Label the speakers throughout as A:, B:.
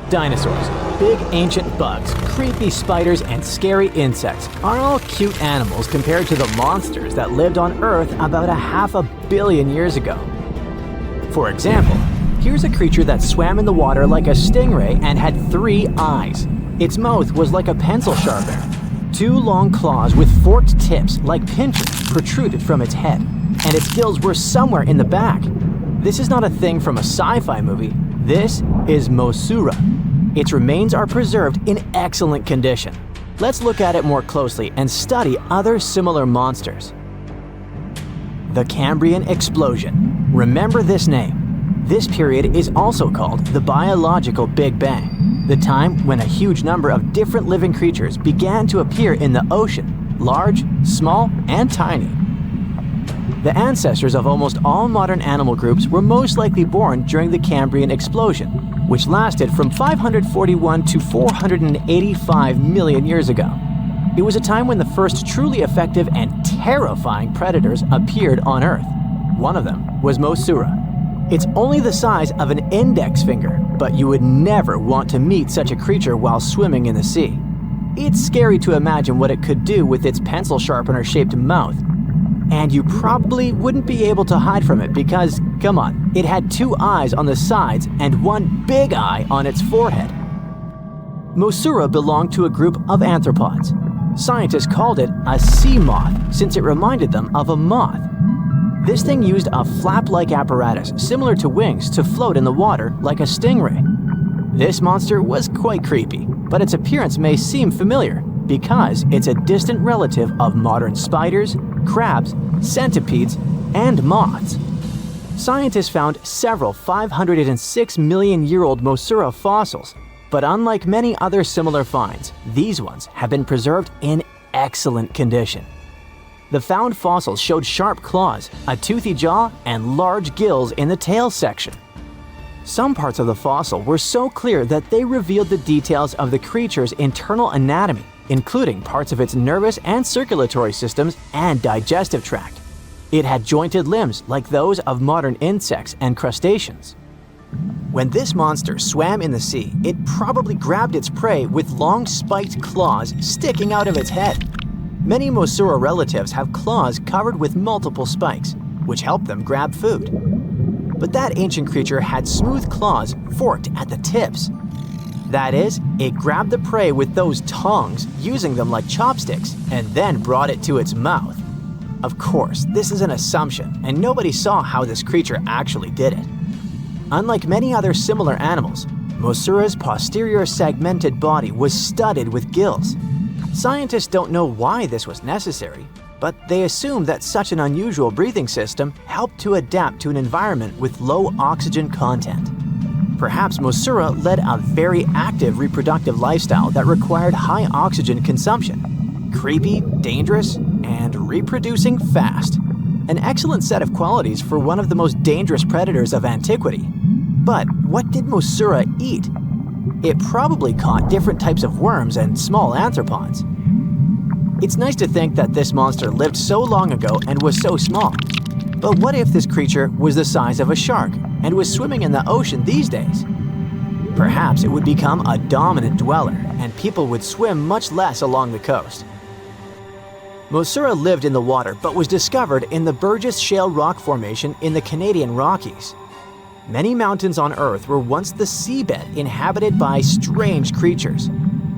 A: Dinosaurs, big ancient bugs, creepy spiders, and scary insects are all cute animals compared to the monsters that lived on Earth about 500 million years ago. For example, here's a creature that swam in the water like a stingray and had 3 eyes. Its mouth was like a pencil sharpener. 2 long claws with forked tips like pincers protruded from its head, and its gills were somewhere in the back. This is not a thing from a sci-fi movie. This is Mosasaur. Its remains are preserved in excellent condition. Let's look at it more closely and study other similar monsters. The Cambrian explosion. Remember this name. This period is also called the biological Big Bang, the time when a huge number of different living creatures began to appear in the ocean, large, small, and tiny. The ancestors of almost all modern animal groups were most likely born during the Cambrian explosion, which lasted from 541 to 485 million years ago. It was a time when the first truly effective and terrifying predators appeared on Earth. One of them was Mosasaur. It's only the size of an index finger, but you would never want to meet such a creature while swimming in the sea. It's scary to imagine what it could do with its pencil sharpener-shaped mouth. And you probably wouldn't be able to hide from it because, come on, it had 2 eyes on the sides and 1 big eye on its forehead. Mosasaur belonged to a group of arthropods. Scientists called it a sea-moth since it reminded them of a moth. This thing used a flap-like apparatus similar to wings to float in the water like a stingray. This monster was quite creepy, but its appearance may seem familiar because it's a distant relative of modern spiders, crabs, centipedes, and moths. Scientists found several 506 million-year-old Mosasaur fossils, but unlike many other similar finds, these ones have been preserved in excellent condition. The found fossils showed sharp claws, a toothy jaw, and large gills in the tail section. Some parts of the fossil were so clear that they revealed the details of the creature's internal anatomy, including parts of its nervous and circulatory systems and digestive tract. It had jointed limbs like those of modern insects and crustaceans. When this monster swam in the sea, it probably grabbed its prey with long spiked claws sticking out of its head. Many Mosasaur relatives have claws covered with multiple spikes, which help them grab food. But that ancient creature had smooth claws forked at the tips. That is, it grabbed the prey with those tongs, using them like chopsticks, and then brought it to its mouth. Of course, this is an assumption, and nobody saw how this creature actually did it. Unlike many other similar animals, Mosasaur's posterior segmented body was studded with gills. Scientists don't know why this was necessary, but they assume that such an unusual breathing system helped to adapt to an environment with low oxygen content. Perhaps Mosasaur led a very active reproductive lifestyle that required high oxygen consumption. Creepy, dangerous, and reproducing fast. An excellent set of qualities for one of the most dangerous predators of antiquity. But what did Mosasaur eat? It probably caught different types of worms and small arthropods. It's nice to think that this monster lived so long ago and was so small. But what if this creature was the size of a shark and was swimming in the ocean these days? Perhaps it would become a dominant dweller and people would swim much less along the coast. Mosasaur lived in the water but was discovered in the Burgess Shale Rock Formation in the Canadian Rockies. Many mountains on Earth were once the seabed inhabited by strange creatures.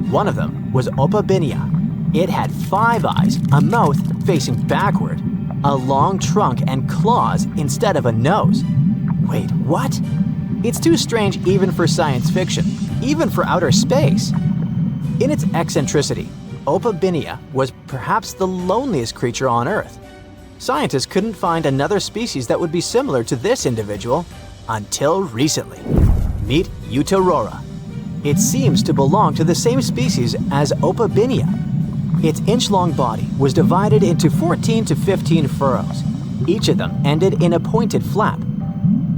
A: One of them was Opabinia. It had 5 eyes, a mouth facing backward, a long trunk and claws instead of a nose. Wait, what? It's too strange even for science fiction, even for outer space. In its eccentricity, Opabinia was perhaps the loneliest creature on Earth. Scientists couldn't find another species that would be similar to this individual until recently. Meet Utaurora. It seems to belong to the same species as Opabinia. Its inch-long body was divided into 14 to 15 furrows. Each of them ended in a pointed flap.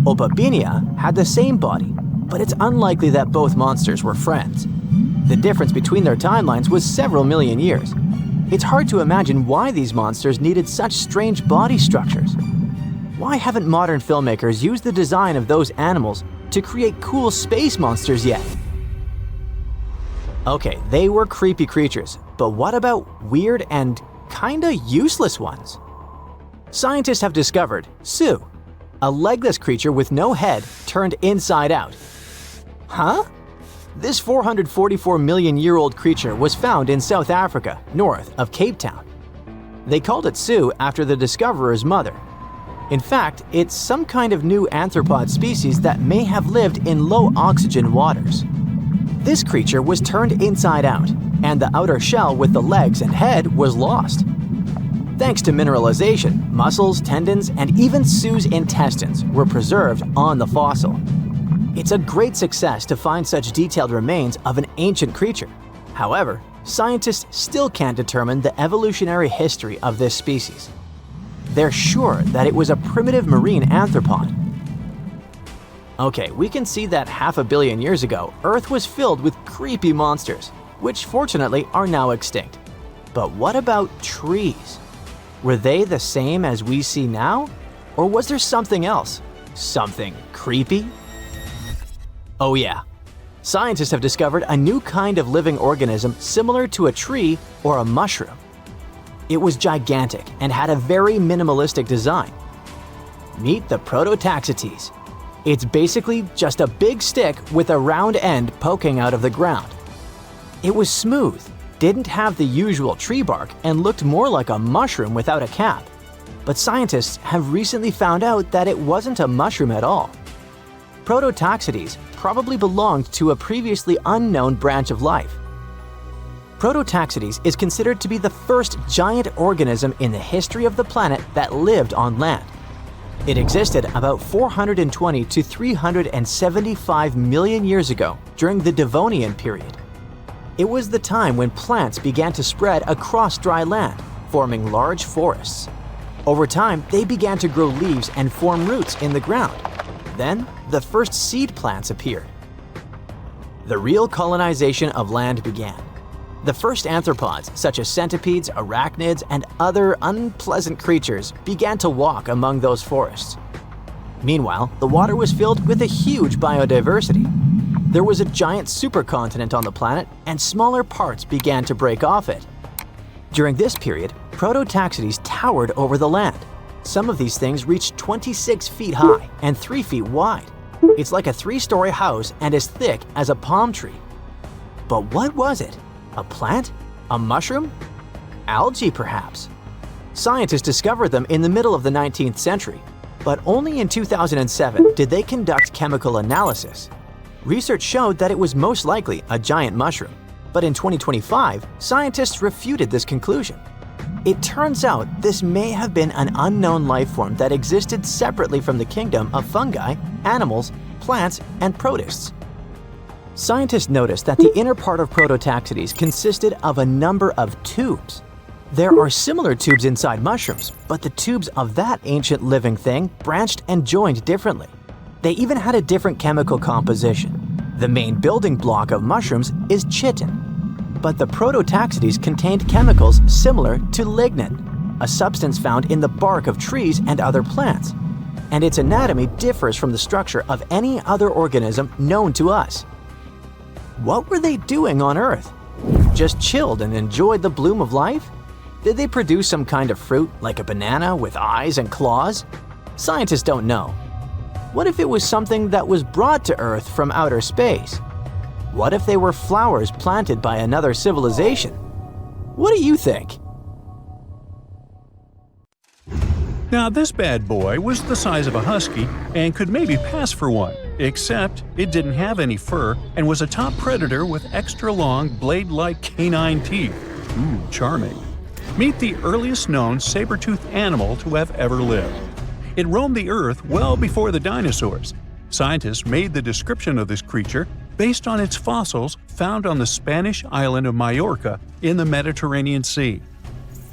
A: Opabinia had the same body, but it's unlikely that both monsters were friends. The difference between their timelines was several million years. It's hard to imagine why these monsters needed such strange body structures. Why haven't modern filmmakers used the design of those animals to create cool space monsters yet? Okay, they were creepy creatures, but what about weird and kinda useless ones? Scientists have discovered Sue, a legless creature with no head turned inside out. Huh? This 444 million year old creature was found in South Africa, north of Cape Town. They called it Sue after the discoverer's mother. In fact, it's some kind of new arthropod species that may have lived in low oxygen waters. This creature was turned inside out, and the outer shell with the legs and head was lost. Thanks to mineralization, muscles, tendons, and even Sue's intestines were preserved on the fossil. It's a great success to find such detailed remains of an ancient creature. However, scientists still can't determine the evolutionary history of this species. They're sure that it was a primitive marine arthropod. Okay, we can see that 500 million years ago, Earth was filled with creepy monsters, which fortunately are now extinct. But what about trees? Were they the same as we see now? Or was there something else? Something creepy? Oh yeah. Scientists have discovered a new kind of living organism similar to a tree or a mushroom. It was gigantic and had a very minimalistic design. Meet the Prototaxites. It's basically just a big stick with a round end poking out of the ground. It was smooth, didn't have the usual tree bark, and looked more like a mushroom without a cap. But scientists have recently found out that it wasn't a mushroom at all. Prototaxites probably belonged to a previously unknown branch of life. Prototaxites is considered to be the first giant organism in the history of the planet that lived on land. It existed about 420 to 375 million years ago during the Devonian period. It was the time when plants began to spread across dry land, forming large forests. Over time, they began to grow leaves and form roots in the ground. Then, the first seed plants appeared. The real colonization of land began. The first arthropods, such as centipedes, arachnids, and other unpleasant creatures, began to walk among those forests. Meanwhile, the water was filled with a huge biodiversity. There was a giant supercontinent on the planet, and smaller parts began to break off it. During this period, Prototaxites towered over the land. Some of these things reached 26 feet high and 3 feet wide. It's like a 3-story house and as thick as a palm tree. But what was it? A plant? A mushroom? Algae, perhaps? Scientists discovered them in the middle of the 19th century, but only in 2007 did they conduct chemical analysis. Research showed that it was most likely a giant mushroom, but in 2025, scientists refuted this conclusion. It turns out this may have been an unknown life form that existed separately from the kingdom of fungi, animals, plants, and protists. Scientists noticed that the inner part of Prototaxites consisted of a number of tubes. There are similar tubes inside mushrooms, but the tubes of that ancient living thing branched and joined differently. They even had a different chemical composition. The main building block of mushrooms is chitin, but the Prototaxites contained chemicals similar to lignin, a substance found in the bark of trees and other plants, and its anatomy differs from the structure of any other organism known to us. What were they doing on Earth? Just chilled and enjoyed the bloom of life? Did they produce some kind of fruit, like a banana with eyes and claws? Scientists don't know. What if it was something that was brought to Earth from outer space? What if they were flowers planted by another civilization? What do you think?
B: Now this bad boy was the size of a husky and could maybe pass for one, except it didn't have any fur and was a top predator with extra long blade-like canine teeth. Ooh, charming. Meet the earliest known saber-toothed animal to have ever lived. It roamed the earth well before the dinosaurs. Scientists made the description of this creature based on its fossils found on the Spanish island of Majorca in the Mediterranean Sea.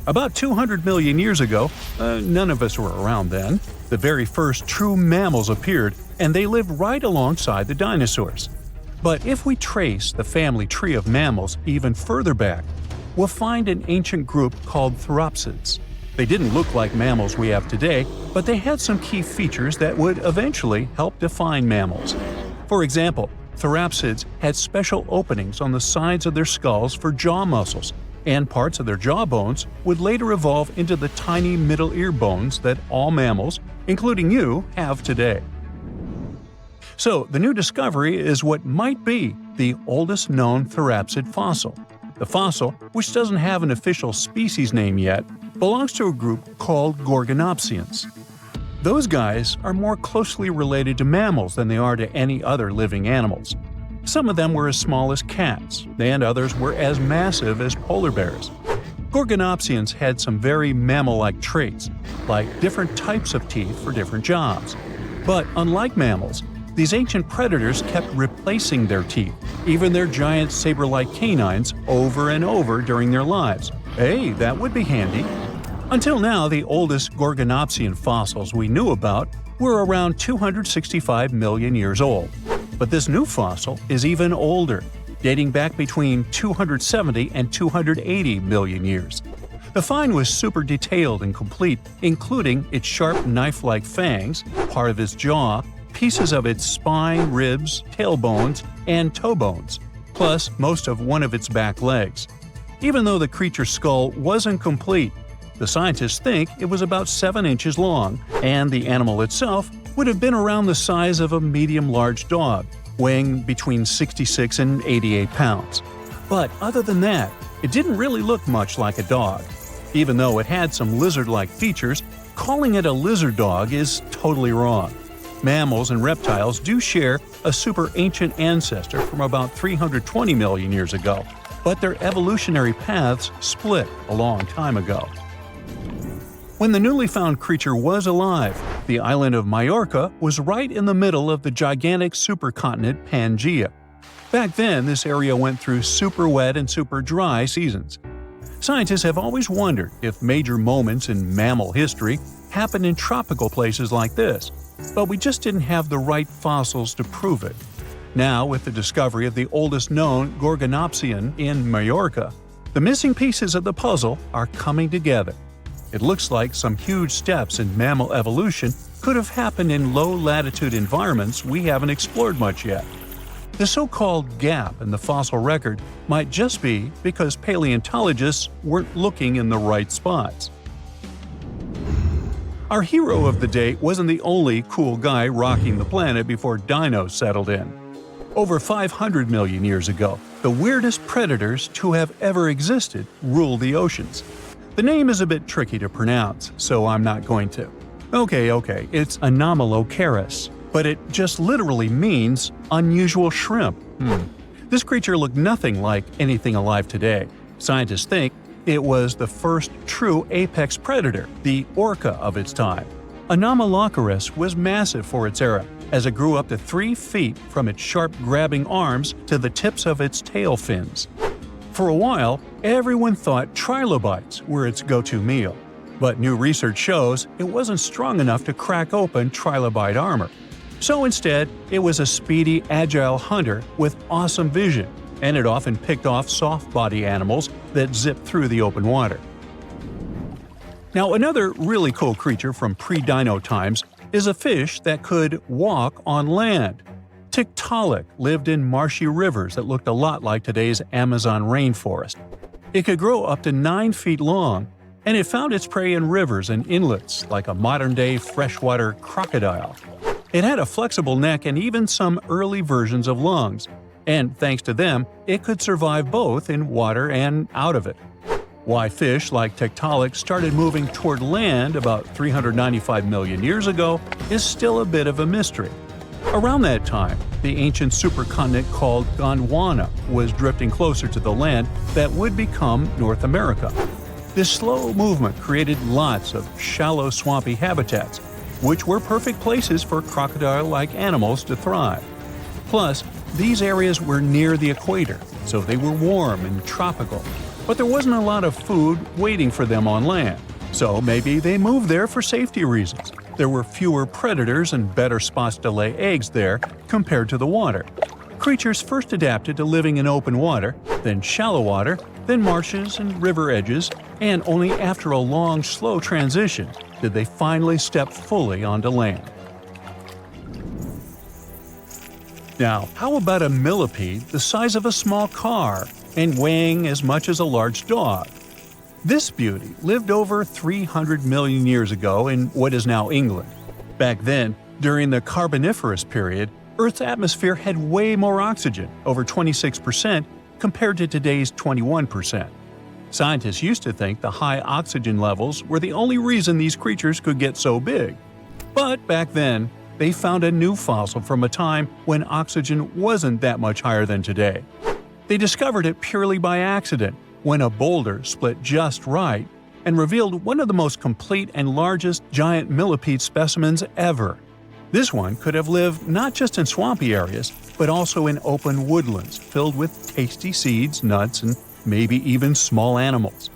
B: About 200 million years ago, none of us were around then, the very first true mammals appeared, and they lived right alongside the dinosaurs. But if we trace the family tree of mammals even further back, we'll find an ancient group called theropsids. They didn't look like mammals we have today, but they had some key features that would eventually help define mammals. For example, Therapsids had special openings on the sides of their skulls for jaw muscles, and parts of their jaw bones would later evolve into the tiny middle ear bones that all mammals, including you, have today. So, the new discovery is what might be the oldest known therapsid fossil. The fossil, which doesn't have an official species name yet, belongs to a group called Gorgonopsians. Those guys are more closely related to mammals than they are to any other living animals. Some of them were as small as cats, and others were as massive as polar bears. Gorgonopsians had some very mammal-like traits, like different types of teeth for different jobs. But unlike mammals, these ancient predators kept replacing their teeth, even their giant saber-like canines, over and over during their lives. Hey, that would be handy. Until now, the oldest Gorgonopsian fossils we knew about were around 265 million years old. But this new fossil is even older, dating back between 270 and 280 million years. The find was super detailed and complete, including its sharp knife-like fangs, part of its jaw, pieces of its spine, ribs, tailbones, and toe bones, plus most of one of its back legs. Even though the creature's skull wasn't complete, the scientists think it was about 7 inches long, and the animal itself would have been around the size of a medium-large dog, weighing between 66 and 88 pounds. But other than that, it didn't really look much like a dog. Even though it had some lizard-like features, calling it a lizard dog is totally wrong. Mammals and reptiles do share a super ancient ancestor from about 320 million years ago, but their evolutionary paths split a long time ago. When the newly found creature was alive, the island of Majorca was right in the middle of the gigantic supercontinent Pangaea. Back then, this area went through super wet and super dry seasons. Scientists have always wondered if major moments in mammal history happened in tropical places like this, but we just didn't have the right fossils to prove it. Now, with the discovery of the oldest known Gorgonopsian in Majorca, the missing pieces of the puzzle are coming together. It looks like some huge steps in mammal evolution could have happened in low-latitude environments we haven't explored much yet. The so-called gap in the fossil record might just be because paleontologists weren't looking in the right spots. Our hero of the day wasn't the only cool guy rocking the planet before dinos settled in. Over 500 million years ago, the weirdest predators to have ever existed ruled the oceans. The name is a bit tricky to pronounce, so I'm not going to. Okay, it's Anomalocaris, but it just literally means unusual shrimp. This creature looked nothing like anything alive today. Scientists think it was the first true apex predator, the orca of its time. Anomalocaris was massive for its era, as it grew up to 3 feet from its sharp grabbing arms to the tips of its tail fins. For a while, everyone thought trilobites were its go-to meal, but new research shows it wasn't strong enough to crack open trilobite armor. So instead, it was a speedy, agile hunter with awesome vision, and it often picked off soft-body animals that zipped through the open water. Now, another really cool creature from pre-dino times is a fish that could walk on land. Tiktaalik lived in marshy rivers that looked a lot like today's Amazon rainforest. It could grow up to 9 feet long, and it found its prey in rivers and inlets like a modern-day freshwater crocodile. It had a flexible neck and even some early versions of lungs, and thanks to them, it could survive both in water and out of it. Why fish like Tiktaalik started moving toward land about 395 million years ago is still a bit of a mystery. Around that time, the ancient supercontinent called Gondwana was drifting closer to the land that would become North America. This slow movement created lots of shallow, swampy habitats, which were perfect places for crocodile-like animals to thrive. Plus, these areas were near the equator, so they were warm and tropical, but there wasn't a lot of food waiting for them on land, so maybe they moved there for safety reasons. There were fewer predators and better spots to lay eggs there compared to the water. Creatures first adapted to living in open water, then shallow water, then marshes and river edges, and only after a long, slow transition did they finally step fully onto land. Now, how about a millipede the size of a small car and weighing as much as a large dog? This beauty lived over 300 million years ago in what is now England. Back then, during the Carboniferous period, Earth's atmosphere had way more oxygen, over 26%, compared to today's 21%. Scientists used to think the high oxygen levels were the only reason these creatures could get so big. But back then, they found a new fossil from a time when oxygen wasn't that much higher than today. They discovered it purely by accident, when a boulder split just right and revealed one of the most complete and largest giant millipede specimens ever. This one could have lived not just in swampy areas, but also in open woodlands filled with tasty seeds, nuts, and maybe even small animals.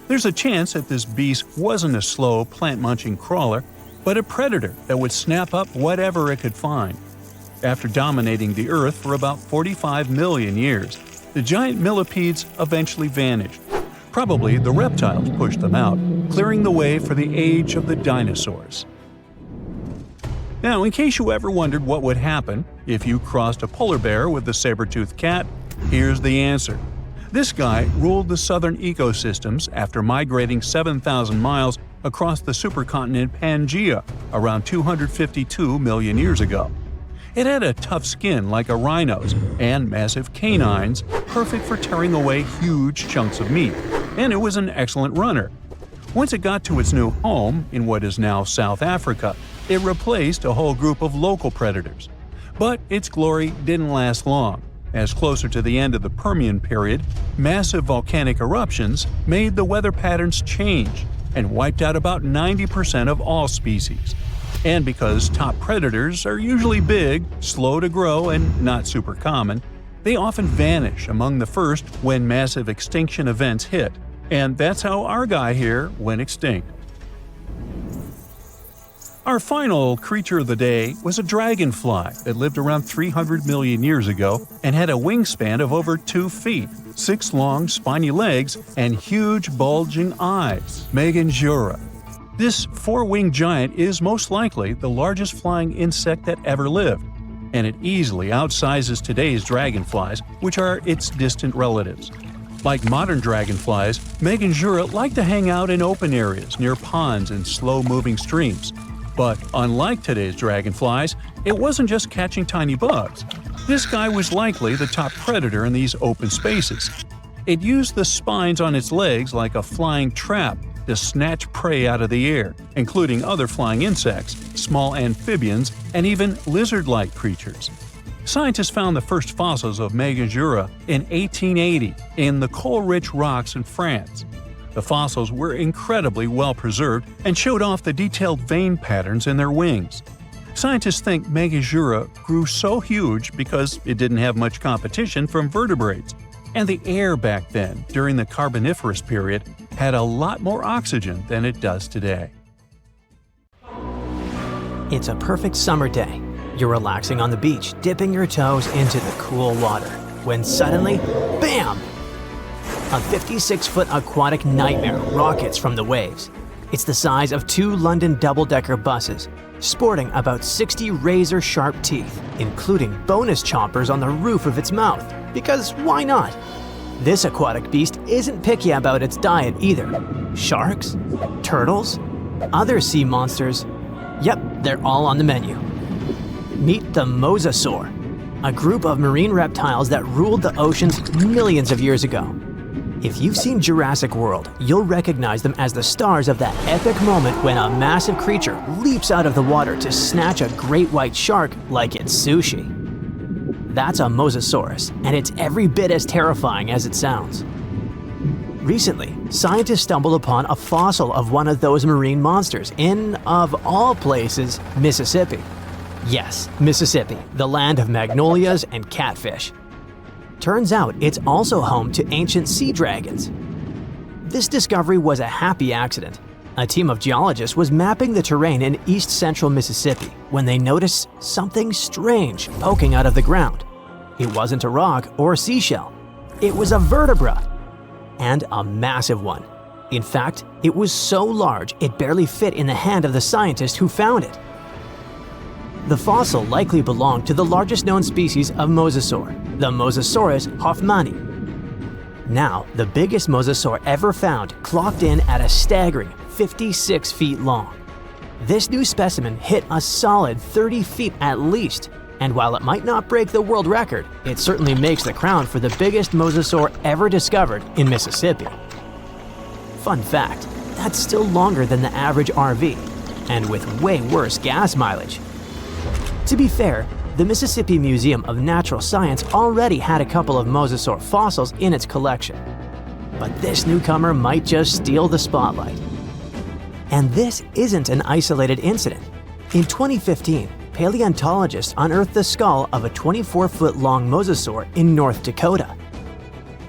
B: There's a chance that this beast wasn't a slow, plant-munching crawler, but a predator that would snap up whatever it could find. After dominating the Earth for about 45 million years, the giant millipedes eventually vanished. Probably the reptiles pushed them out, clearing the way for the age of the dinosaurs. Now, in case you ever wondered what would happen if you crossed a polar bear with a saber-toothed cat, here's the answer. This guy ruled the southern ecosystems after migrating 7,000 miles across the supercontinent Pangaea around 252 million years ago. It had a tough skin like a rhino's and massive canines, perfect for tearing away huge chunks of meat, and it was an excellent runner. Once it got to its new home, in what is now South Africa, it replaced a whole group of local predators. But its glory didn't last long, as closer to the end of the Permian period, massive volcanic eruptions made the weather patterns change and wiped out about 90% of all species. And because top predators are usually big, slow to grow, and not super common, they often vanish among the first when massive extinction events hit. And that's how our guy here went extinct. Our final creature of the day was a dragonfly that lived around 300 million years ago and had a wingspan of over 2 feet, 6 long, spiny legs, and huge, bulging eyes. Megafauna. This 4-winged giant is most likely the largest flying insect that ever lived, and it easily outsizes today's dragonflies, which are its distant relatives. Like modern dragonflies, Megafauna like to hang out in open areas near ponds and slow-moving streams. But unlike today's dragonflies, it wasn't just catching tiny bugs. This guy was likely the top predator in these open spaces. It used the spines on its legs like a flying trap to snatch prey out of the air, including other flying insects, small amphibians, and even lizard-like creatures. Scientists found the first fossils of Megafauna in 1880 in the coal-rich rocks in France. The fossils were incredibly well preserved and showed off the detailed vein patterns in their wings. Scientists think Megafauna grew so huge because it didn't have much competition from vertebrates, and the air back then, during the Carboniferous period, had a lot more oxygen than it does today.
A: It's a perfect summer day. You're relaxing on the beach, dipping your toes into the cool water, when suddenly, bam! A 56-foot aquatic nightmare rockets from the waves. It's the size of 2 London double-decker buses, sporting about 60 razor-sharp teeth, including bonus chompers on the roof of its mouth. Because why not? This aquatic beast isn't picky about its diet either. Sharks? Turtles? Other sea monsters? Yep, they're all on the menu. Meet the Mosasaur, a group of marine reptiles that ruled the oceans millions of years ago. If you've seen Jurassic World, you'll recognize them as the stars of that epic moment when a massive creature leaps out of the water to snatch a great white shark like it's sushi. That's a Mosasaurus, and it's every bit as terrifying as it sounds. Recently, scientists stumbled upon a fossil of one of those marine monsters in, of all places, Mississippi. Yes, Mississippi, the land of magnolias and catfish. Turns out it's also home to ancient sea dragons. This discovery was a happy accident. A team of geologists was mapping the terrain in east-central Mississippi when they noticed something strange poking out of the ground. It wasn't a rock or a seashell. It was a vertebra, and a massive one. In fact, it was so large it barely fit in the hand of the scientist who found it. The fossil likely belonged to the largest known species of mosasaur, the Mosasaurus hoffmanni. Now, the biggest mosasaur ever found clocked in at a staggering 56 feet long. This new specimen hit a solid 30 feet at least, and while it might not break the world record, it certainly makes the crown for the biggest mosasaur ever discovered in Mississippi. Fun fact, that's still longer than the average RV, and with way worse gas mileage. To be fair, the Mississippi Museum of Natural Science already had a couple of mosasaur fossils in its collection. But this newcomer might just steal the spotlight. And this isn't an isolated incident. In 2015, paleontologists unearthed the skull of a 24-foot-long mosasaur in North Dakota.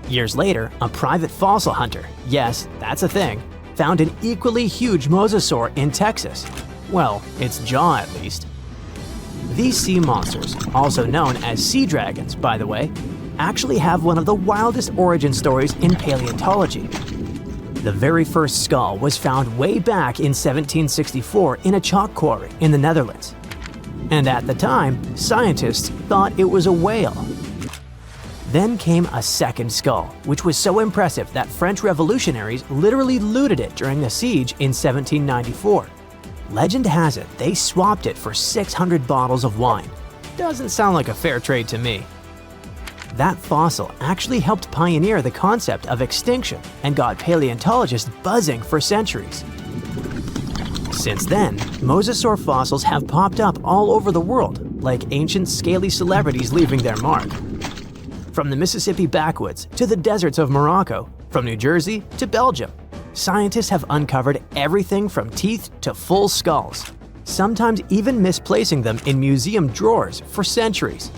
A: Years later, a private fossil hunter, yes, that's a thing, found an equally huge mosasaur in Texas. Well, its jaw at least. These sea monsters, also known as sea dragons, by the way, actually have one of the wildest origin stories in paleontology. The very first skull was found way back in 1764 in a chalk quarry in the Netherlands. And at the time, scientists thought it was a whale. Then came a second skull, which was so impressive that French revolutionaries literally looted it during the siege in 1794. Legend has it they swapped it for 600 bottles of wine. Doesn't sound like a fair trade to me. That fossil actually helped pioneer the concept of extinction and got paleontologists buzzing for centuries. Since then, mosasaur fossils have popped up all over the world, like ancient scaly celebrities leaving their mark. From the Mississippi backwoods to the deserts of Morocco, from New Jersey to Belgium, scientists have uncovered everything from teeth to full skulls, sometimes even misplacing them in museum drawers for centuries.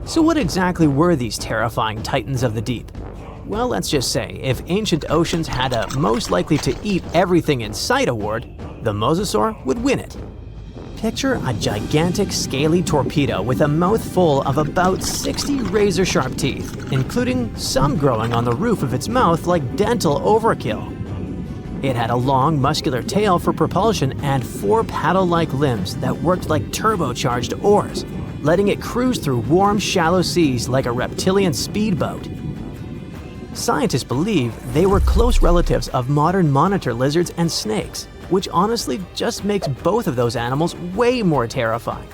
A: So what exactly were these terrifying titans of the deep? Well, let's just say, if ancient oceans had a most likely to eat everything in sight award, the mosasaur would win it. Picture a gigantic scaly torpedo with a mouth full of about 60 razor-sharp teeth, including some growing on the roof of its mouth like dental overkill. It had a long, muscular tail for propulsion and 4 paddle-like limbs that worked like turbocharged oars, letting it cruise through warm, shallow seas like a reptilian speedboat. Scientists believe they were close relatives of modern monitor lizards and snakes, which honestly just makes both of those animals way more terrifying.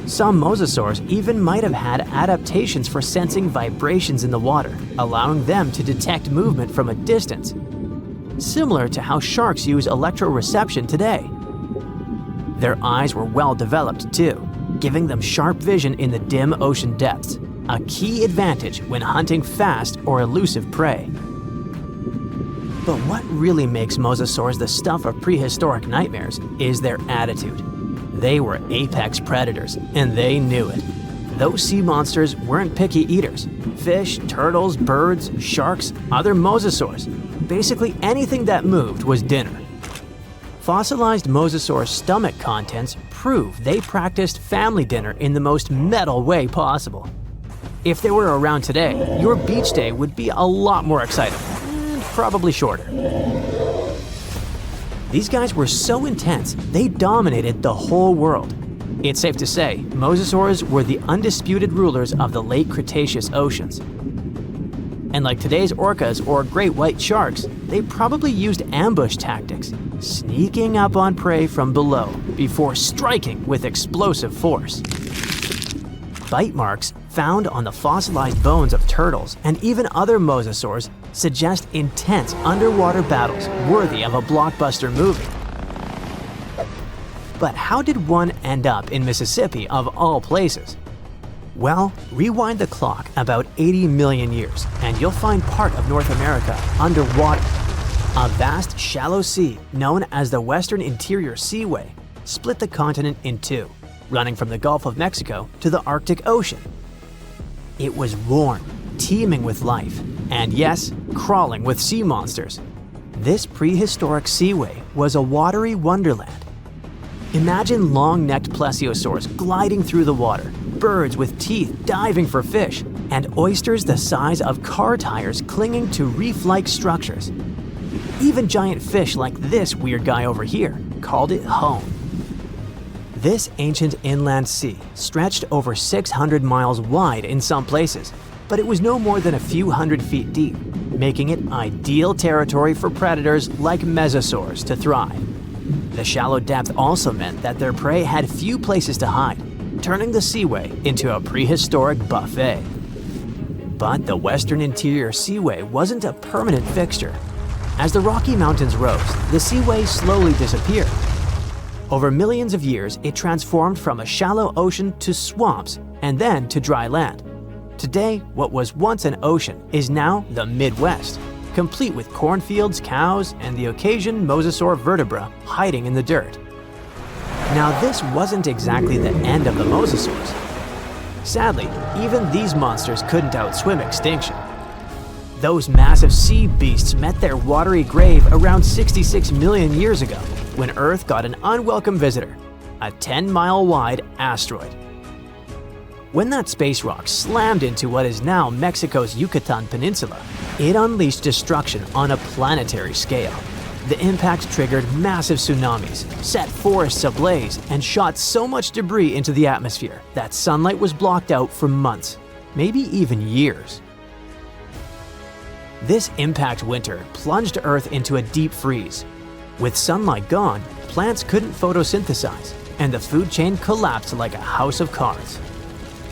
A: Some mosasaurs even might have had adaptations for sensing vibrations in the water, allowing them to detect movement from a distance, similar to how sharks use electroreception today. Their eyes were well developed too, giving them sharp vision in the dim ocean depths, a key advantage when hunting fast or elusive prey. But what really makes mosasaurs the stuff of prehistoric nightmares is their attitude. They were apex predators, and they knew it. Those sea monsters weren't picky eaters. Fish, turtles, birds, sharks, other mosasaurs. Basically anything that moved was dinner. Fossilized mosasaur stomach contents prove they practiced family dinner in the most metal way possible. If they were around today, your beach day would be a lot more exciting, and probably shorter. These guys were so intense, they dominated the whole world. It's safe to say, mosasaurs were the undisputed rulers of the late Cretaceous oceans. And like today's orcas or great white sharks, they probably used ambush tactics, sneaking up on prey from below before striking with explosive force. Bite marks found on the fossilized bones of turtles and even other mosasaurs suggest intense underwater battles worthy of a blockbuster movie. But how did one end up in Mississippi of all places? Well, rewind the clock about 80 million years and you'll find part of North America underwater. A vast shallow sea known as the Western Interior Seaway split the continent in two, running from the Gulf of Mexico to the Arctic Ocean. It was warm, teeming with life, and yes, crawling with sea monsters. This prehistoric seaway was a watery wonderland. Imagine long-necked plesiosaurs gliding through the water, birds with teeth diving for fish, and oysters the size of car tires clinging to reef-like structures. Even giant fish like this weird guy over here called it home. This ancient inland sea stretched over 600 miles wide in some places, but it was no more than a few hundred feet deep, making it ideal territory for predators like Mosasaurs to thrive. The shallow depth also meant that their prey had few places to hide, turning the seaway into a prehistoric buffet. But the western interior seaway wasn't a permanent fixture. As the Rocky Mountains rose, the seaway slowly disappeared. Over millions of years, it transformed from a shallow ocean to swamps and then to dry land. Today, what was once an ocean is now the Midwest, complete with cornfields, cows, and the occasion mosasaur vertebra hiding in the dirt. Now, this wasn't exactly the end of the mosasaurs. Sadly, even these monsters couldn't outswim extinction. Those massive sea beasts met their watery grave around 66 million years ago, when Earth got an unwelcome visitor, a 10-mile-wide asteroid. When that space rock slammed into what is now Mexico's Yucatan Peninsula, it unleashed destruction on a planetary scale. The impact triggered massive tsunamis, set forests ablaze, and shot so much debris into the atmosphere that sunlight was blocked out for months, maybe even years. This impact winter plunged Earth into a deep freeze. With sunlight gone, plants couldn't photosynthesize, and the food chain collapsed like a house of cards.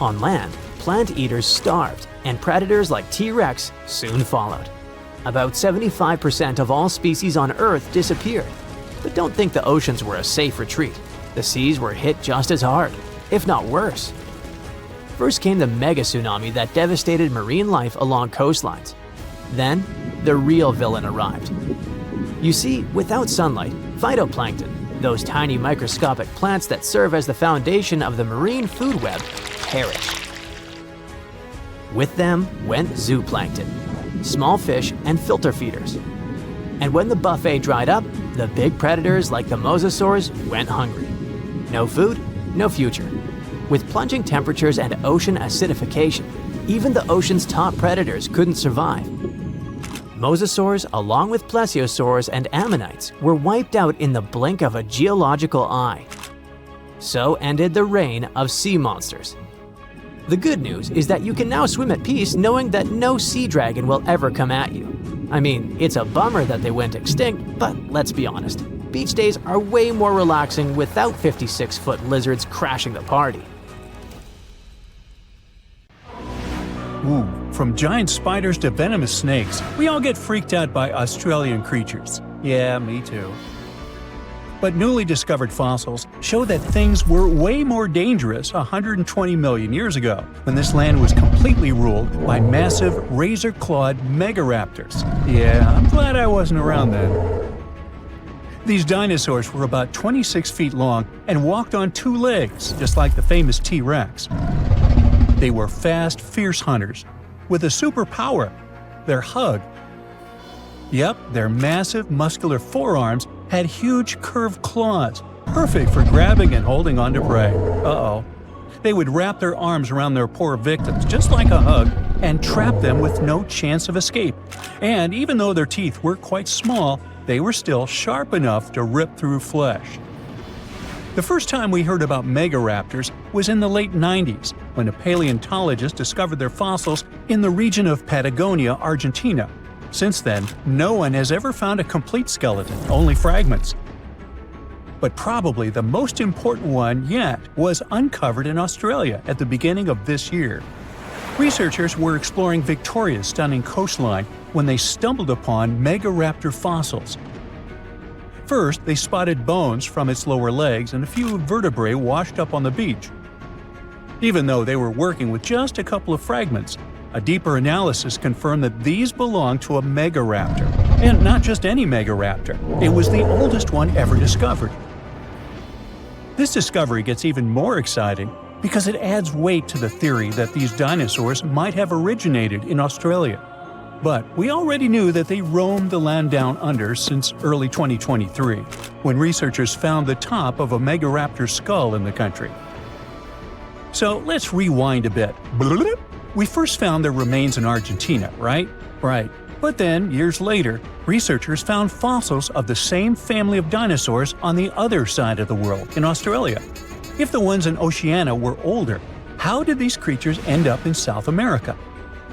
A: On land, plant eaters starved, and predators like T-Rex soon followed. About 75% of all species on Earth disappeared. But don't think the oceans were a safe retreat. The seas were hit just as hard, if not worse. First came the mega tsunami that devastated marine life along coastlines. Then, the real villain arrived. You see, without sunlight, phytoplankton, those tiny microscopic plants that serve as the foundation of the marine food web, perished. With them went zooplankton, small fish and filter feeders. And when the buffet dried up, the big predators like the mosasaurs went hungry. No food, no future. With plunging temperatures and ocean acidification, even the ocean's top predators couldn't survive. Mosasaurs, along with plesiosaurs and ammonites, were wiped out in the blink of a geological eye. So ended the reign of sea monsters. The good news is that you can now swim at peace knowing that no sea dragon will ever come at you. I mean, it's a bummer that they went extinct, but let's be honest, beach days are way more relaxing without 56-foot lizards crashing the party.
B: Ooh, from giant spiders to venomous snakes, we all get freaked out by Australian creatures. Yeah, me too. But newly discovered fossils show that things were way more dangerous 120 million years ago, when this land was completely ruled by massive razor-clawed megaraptors. Yeah, I'm glad I wasn't around then. These dinosaurs were about 26 feet long and walked on two legs, just like the famous T-Rex. They were fast, fierce hunters, with a superpower: their hug. Yep, their massive, muscular forearms had huge curved claws, perfect for grabbing and holding onto prey. Uh-oh. They would wrap their arms around their poor victims, just like a hug, and trap them with no chance of escape. And even though their teeth were quite small, they were still sharp enough to rip through flesh. The first time we heard about megaraptors was in the late 90s, when a paleontologist discovered their fossils in the region of Patagonia, Argentina. Since then, no one has ever found a complete skeleton, only fragments. But probably the most important one yet was uncovered in Australia at the beginning of this year. Researchers were exploring Victoria's stunning coastline when they stumbled upon megaraptor fossils. First, they spotted bones from its lower legs and a few vertebrae washed up on the beach. Even though they were working with just a couple of fragments, a deeper analysis confirmed that these belonged to a megaraptor. And not just any megaraptor, it was the oldest one ever discovered. This discovery gets even more exciting because it adds weight to the theory that these dinosaurs might have originated in Australia. But we already knew that they roamed the land down under since early 2023, when researchers found the top of a megaraptor skull in the country. So let's rewind a bit. We first found their remains in Argentina, right? Right. But then, years later, researchers found fossils of the same family of dinosaurs on the other side of the world, in Australia. If the ones in Oceania were older, how did these creatures end up in South America?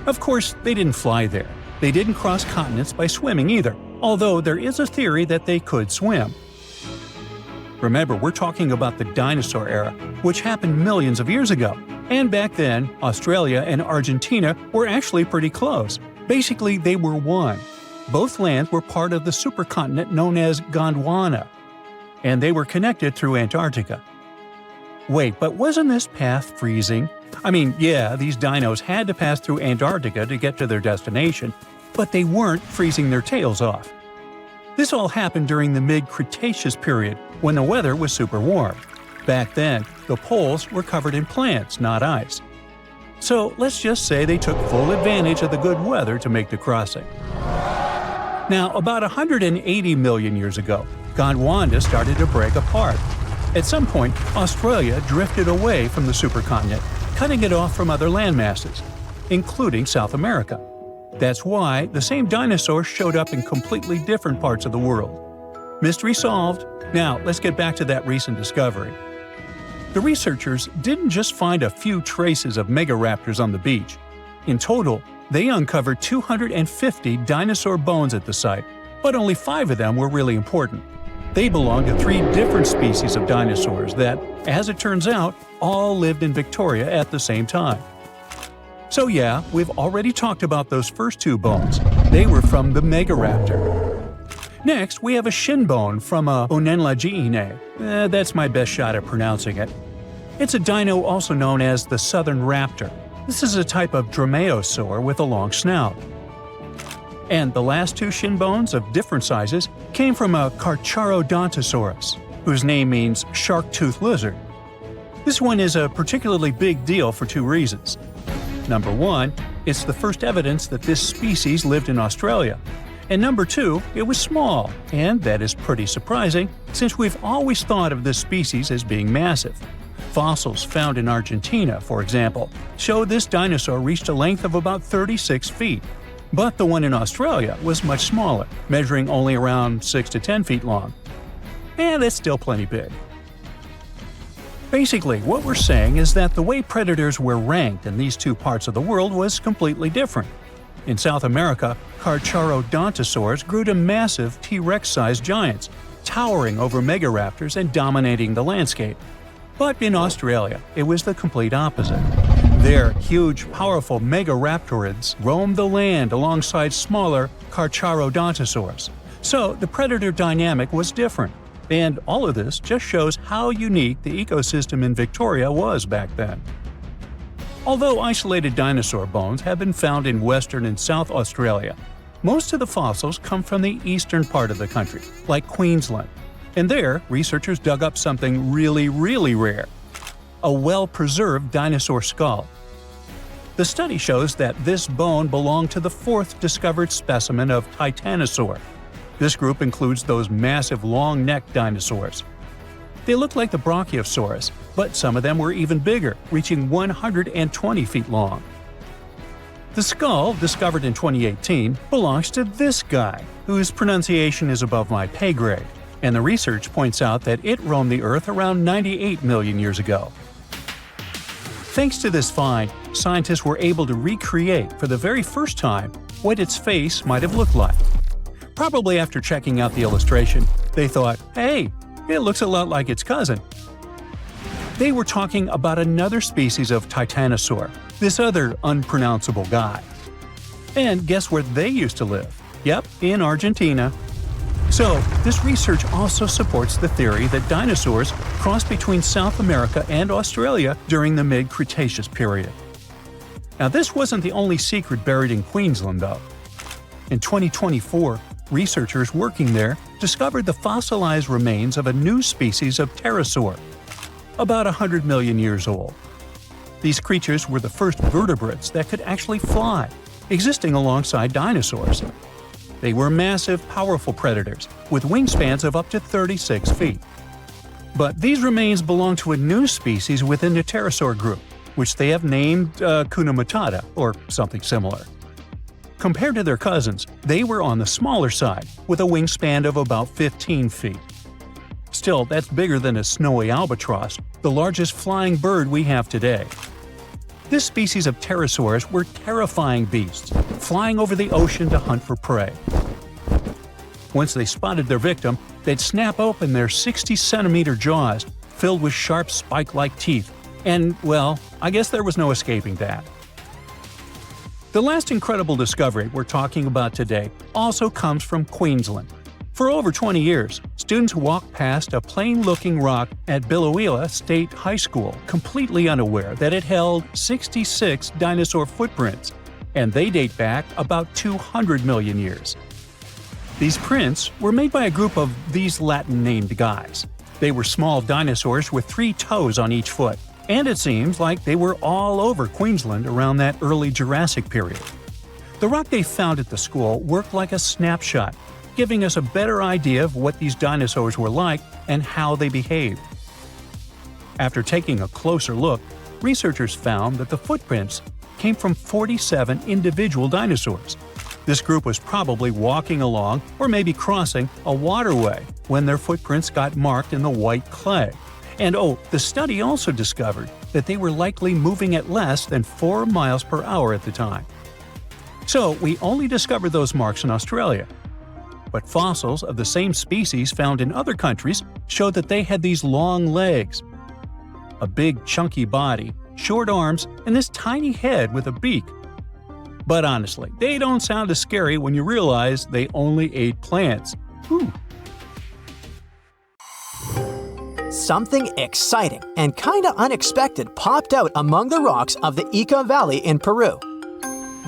B: Of course, they didn't fly there. They didn't cross continents by swimming either, although there is a theory that they could swim. Remember, we're talking about the dinosaur era, which happened millions of years ago. And back then, Australia and Argentina were actually pretty close. Basically, they were one. Both lands were part of the supercontinent known as Gondwana, and they were connected through Antarctica. Wait, but wasn't this path freezing? I mean, yeah, these dinos had to pass through Antarctica to get to their destination, but they weren't freezing their tails off. This all happened during the mid-Cretaceous period, when the weather was super warm. Back then, the poles were covered in plants, not ice. So let's just say they took full advantage of the good weather to make the crossing. Now, about 180 million years ago, Gondwana started to break apart. At some point, Australia drifted away from the supercontinent, cutting it off from other landmasses, including South America. That's why the same dinosaurs showed up in completely different parts of the world. Mystery solved. Now, let's get back to that recent discovery. The researchers didn't just find a few traces of megaraptors on the beach. In total, they uncovered 250 dinosaur bones at the site, but only 5 of them were really important. They belonged to 3 different species of dinosaurs that, as it turns out, all lived in Victoria at the same time. So yeah, we've already talked about those first 2 bones. They were from the megaraptor. Next, we have a shin bone from a Onenlagiine. That's my best shot at pronouncing it. It's a dino also known as the southern raptor. This is a type of dromaeosaur with a long snout. And the last 2 shin bones of different sizes came from a Carcharodontosaurus, whose name means shark-toothed lizard. This one is a particularly big deal for 2 reasons. Number 1, it's the first evidence that this species lived in Australia. And number 2, it was small, and that is pretty surprising since we've always thought of this species as being massive. Fossils found in Argentina, for example, show this dinosaur reached a length of about 36 feet. But the one in Australia was much smaller, measuring only around 6 to 10 feet long. And that's still plenty big. Basically, what we're saying is that the way predators were ranked in these 2 parts of the world was completely different. In South America, Carcharodontosaurs grew to massive T-Rex-sized giants, towering over megaraptors and dominating the landscape. But in Australia, it was the complete opposite. There, huge, powerful megaraptorids roamed the land alongside smaller Carcharodontosaurs. So the predator dynamic was different. And all of this just shows how unique the ecosystem in Victoria was back then. Although isolated dinosaur bones have been found in Western and South Australia, most of the fossils come from the eastern part of the country, like Queensland. And there, researchers dug up something really, really rare – a well-preserved dinosaur skull. The study shows that this bone belonged to the 4th discovered specimen of Titanosaur. This group includes those massive long-necked dinosaurs. They look like the Brachiosaurus, but some of them were even bigger, reaching 120 feet long. The skull, discovered in 2018, belongs to this guy, whose pronunciation is above my pay grade, and the research points out that it roamed the Earth around 98 million years ago. Thanks to this find, scientists were able to recreate, for the very first time, what its face might have looked like. Probably after checking out the illustration, they thought, hey, it looks a lot like its cousin. They were talking about another species of Titanosaur, this other unpronounceable guy. And guess where they used to live? Yep, in Argentina. So, this research also supports the theory that dinosaurs crossed between South America and Australia during the mid-Cretaceous period. Now, this wasn't the only secret buried in Queensland, though. In 2024, researchers working there discovered the fossilized remains of a new species of pterosaur, about 100 million years old. These creatures were the first vertebrates that could actually fly, existing alongside dinosaurs. They were massive, powerful predators, with wingspans of up to 36 feet. But these remains belong to a new species within the pterosaur group, which they have named Hakuna Matata, or something similar. Compared to their cousins, they were on the smaller side, with a wingspan of about 15 feet. Still, that's bigger than a snowy albatross, the largest flying bird we have today. This species of pterosaurs were terrifying beasts, flying over the ocean to hunt for prey. Once they spotted their victim, they'd snap open their 60-centimeter jaws, filled with sharp spike-like teeth, and, well, I guess there was no escaping that. The last incredible discovery we're talking about today also comes from Queensland. For over 20 years, students walked past a plain-looking rock at Biloela State High School completely unaware that it held 66 dinosaur footprints, and they date back about 200 million years. These prints were made by a group of these Latin-named guys. They were small dinosaurs with 3 toes on each foot, and it seems like they were all over Queensland around that early Jurassic period. The rock they found at the school worked like a snapshot, giving us a better idea of what these dinosaurs were like and how they behaved. After taking a closer look, researchers found that the footprints came from 47 individual dinosaurs. This group was probably walking along or maybe crossing a waterway when their footprints got marked in the white clay. And the study also discovered that they were likely moving at less than 4 miles per hour at the time. So we only discovered those marks in Australia. But fossils of the same species found in other countries showed that they had these long legs, a big chunky body, short arms, and this tiny head with a beak. But honestly, they don't sound as scary when you realize they only ate plants. Whew.
A: Something exciting and kinda unexpected popped out among the rocks of the Ica Valley in Peru.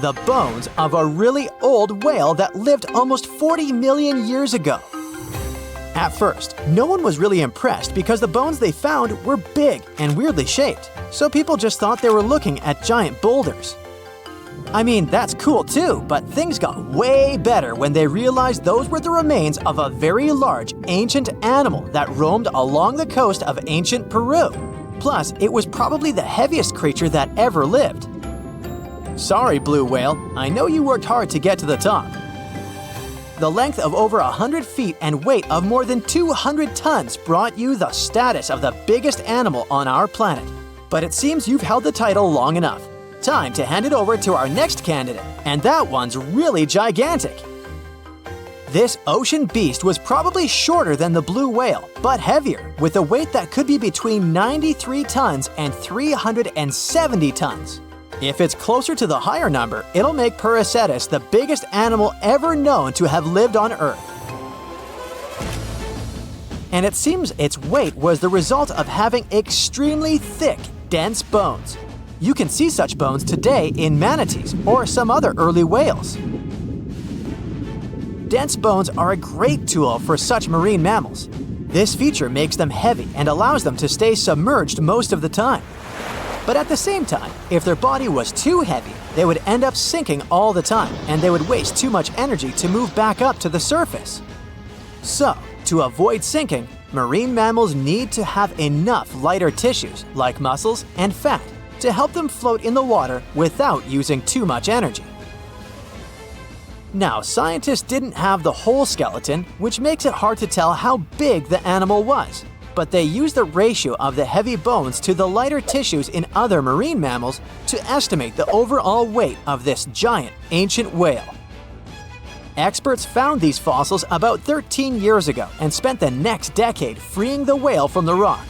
A: The bones of a really old whale that lived almost 40 million years ago. At first, no one was really impressed because the bones they found were big and weirdly shaped, so people just thought they were looking at giant boulders. I mean, that's cool too, but things got way better when they realized those were the remains of a very large ancient animal that roamed along the coast of ancient Peru. Plus, it was probably the heaviest creature that ever lived. Sorry, blue whale, I know you worked hard to get to the top. The length of over 100 feet and weight of more than 200 tons brought you the status of the biggest animal on our planet. But it seems you've held the title long enough. Time to hand it over to our next candidate, and that one's really gigantic. This ocean beast was probably shorter than the blue whale, but heavier, with a weight that could be between 93 tons and 370 tons. If it's closer to the higher number, it'll make Prehistoric the biggest animal ever known to have lived on Earth. And it seems its weight was the result of having extremely thick, dense bones. You can see such bones today in manatees or some other early whales. Dense bones are a great tool for such marine mammals. This feature makes them heavy and allows them to stay submerged most of the time. But at the same time, if their body was too heavy, they would end up sinking all the time, and they would waste too much energy to move back up to the surface. So, to avoid sinking, marine mammals need to have enough lighter tissues, like muscles and fat, to help them float in the water without using too much energy. Now, scientists didn't have the whole skeleton, which makes it hard to tell how big the animal was. But they used the ratio of the heavy bones to the lighter tissues in other marine mammals to estimate the overall weight of this giant ancient whale. Experts found these fossils about 13 years ago and spent the next decade freeing the whale from the rock.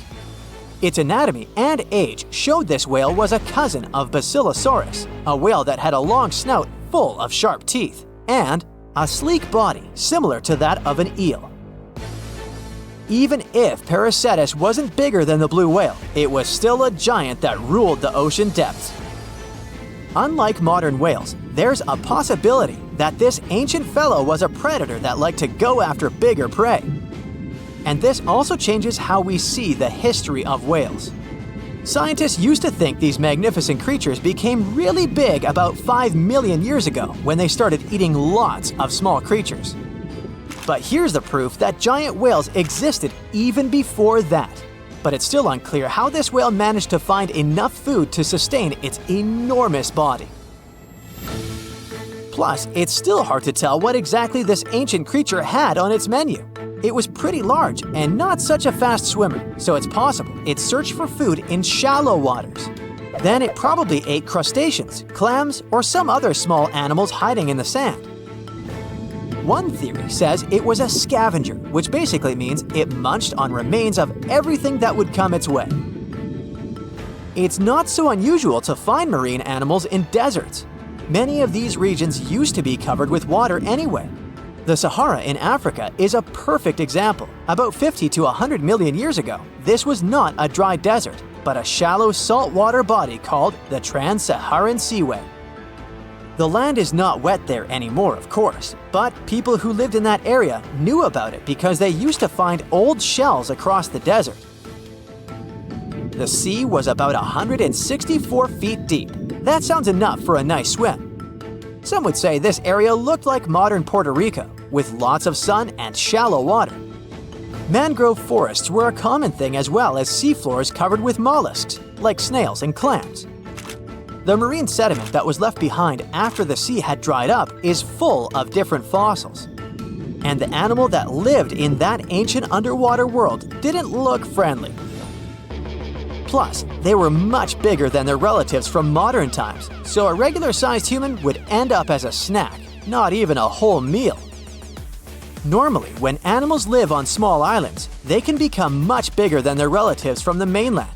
A: Its anatomy and age showed this whale was a cousin of Basilosaurus, a whale that had a long snout full of sharp teeth, and a sleek body similar to that of an eel. Even if Prehistoric wasn't bigger than the blue whale, it was still a giant that ruled the ocean depths. Unlike modern whales, there's a possibility that this ancient fellow was a predator that liked to go after bigger prey. And this also changes how we see the history of whales. Scientists used to think these magnificent creatures became really big about 5 million years ago when they started eating lots of small creatures. But here's the proof that giant whales existed even before that. But it's still unclear how this whale managed to find enough food to sustain its enormous body. Plus, it's still hard to tell what exactly this ancient creature had on its menu. It was pretty large and not such a fast swimmer, so it's possible it searched for food in shallow waters. Then it probably ate crustaceans, clams, or some other small animals hiding in the sand. One theory says it was a scavenger, which basically means it munched on remains of everything that would come its way. It's not so unusual to find marine animals in deserts. Many of these regions used to be covered with water anyway. The Sahara in Africa is a perfect example. About 50 to 100 million years ago, this was not a dry desert, but a shallow saltwater body called the Trans-Saharan Seaway. The land is not wet there anymore, of course, but people who lived in that area knew about it because they used to find old shells across the desert. The sea was about 164 feet deep. That sounds enough for a nice swim. Some would say this area looked like modern Puerto Rico, with lots of sun and shallow water. Mangrove forests were a common thing as well as seafloors covered with mollusks, like snails and clams. The marine sediment that was left behind after the sea had dried up is full of different fossils. And the animal that lived in that ancient underwater world didn't look friendly. Plus, they were much bigger than their relatives from modern times, so a regular-sized human would end up as a snack, not even a whole meal. Normally, when animals live on small islands, they can become much bigger than their relatives from the mainland.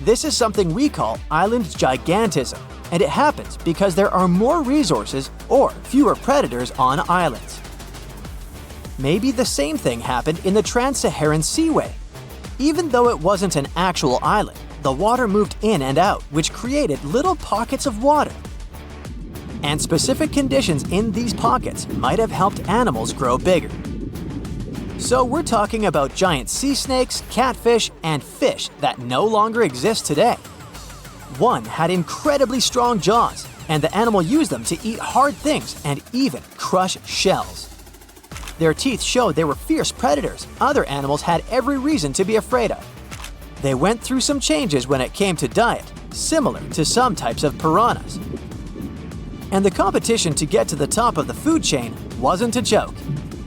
A: This is something we call island gigantism, and it happens because there are more resources or fewer predators on islands. Maybe the same thing happened in the Trans-Saharan Seaway. Even though it wasn't an actual island, the water moved in and out, which created little pockets of water. And specific conditions in these pockets might have helped animals grow bigger. So we're talking about giant sea snakes, catfish, and fish that no longer exist today. One had incredibly strong jaws, and the animal used them to eat hard things and even crush shells. Their teeth showed they were fierce predators other animals had every reason to be afraid of. They went through some changes when it came to diet, similar to some types of piranhas. And the competition to get to the top of the food chain wasn't a joke.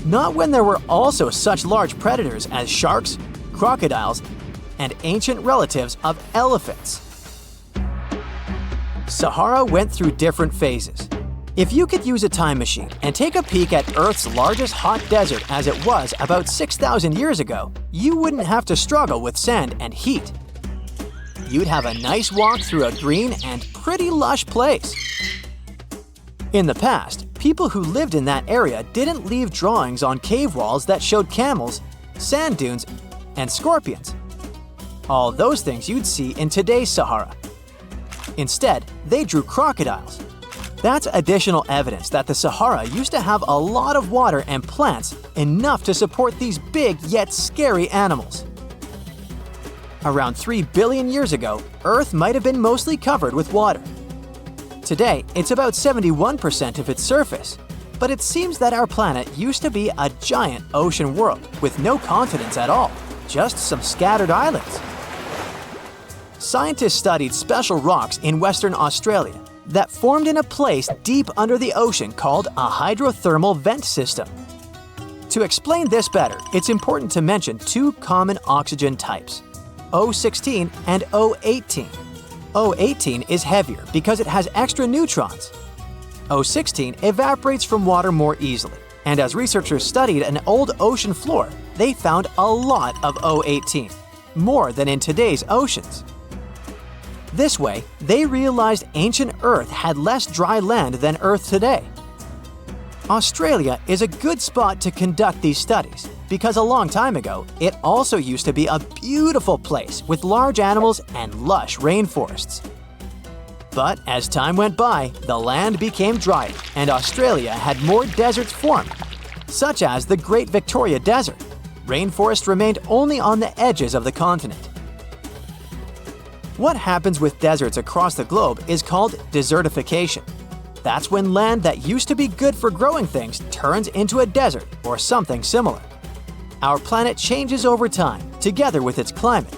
A: Not when there were also such large predators as sharks, crocodiles, and ancient relatives of elephants. Sahara went through different phases. If you could use a time machine and take a peek at Earth's largest hot desert as it was about 6,000 years ago, you wouldn't have to struggle with sand and heat. You'd have a nice walk through a green and pretty lush place. In the past, people who lived in that area didn't leave drawings on cave walls that showed camels, sand dunes, and scorpions. All those things you'd see in today's Sahara. Instead, they drew crocodiles. That's additional evidence that the Sahara used to have a lot of water and plants enough to support these big yet scary animals. Around 3 billion years ago, Earth might have been mostly covered with water. Today, it's about 71% of its surface, but it seems that our planet used to be a giant ocean world with no continents at all, just some scattered islands. Scientists studied special rocks in Western Australia that formed in a place deep under the ocean called a hydrothermal vent system. To explain this better, it's important to mention two common oxygen types, O16 and O18. O18 is heavier because it has extra neutrons. O16 evaporates from water more easily, and as researchers studied an old ocean floor, they found a lot of O18, more than in today's oceans. This way, they realized ancient Earth had less dry land than Earth today. Australia is a good spot to conduct these studies because a long time ago, it also used to be a beautiful place with large animals and lush rainforests. But as time went by, the land became drier and Australia had more deserts formed, such as the Great Victoria Desert. Rainforest remained only on the edges of the continent. What happens with deserts across the globe is called desertification. That's when land that used to be good for growing things turns into a desert or something similar. Our planet changes over time, together with its climate.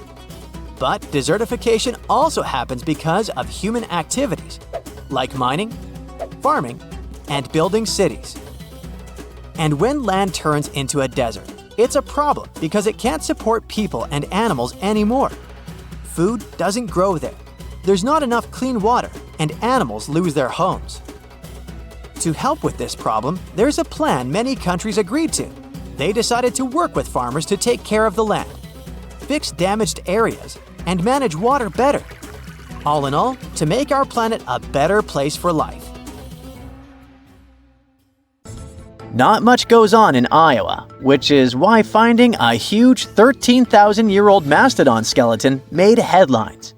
A: But desertification also happens because of human activities, like mining, farming, and building cities. And when land turns into a desert, It's a problem because it can't support people and animals anymore. Food doesn't grow there. There's not enough clean water, and animals lose their homes. To help with this problem, there's a plan many countries agreed to. They decided to work with farmers to take care of the land, fix damaged areas, and manage water better. All in all, to make our planet a better place for life. Not much goes on in Iowa, which is why finding a huge 13,000-year-old mastodon skeleton made headlines.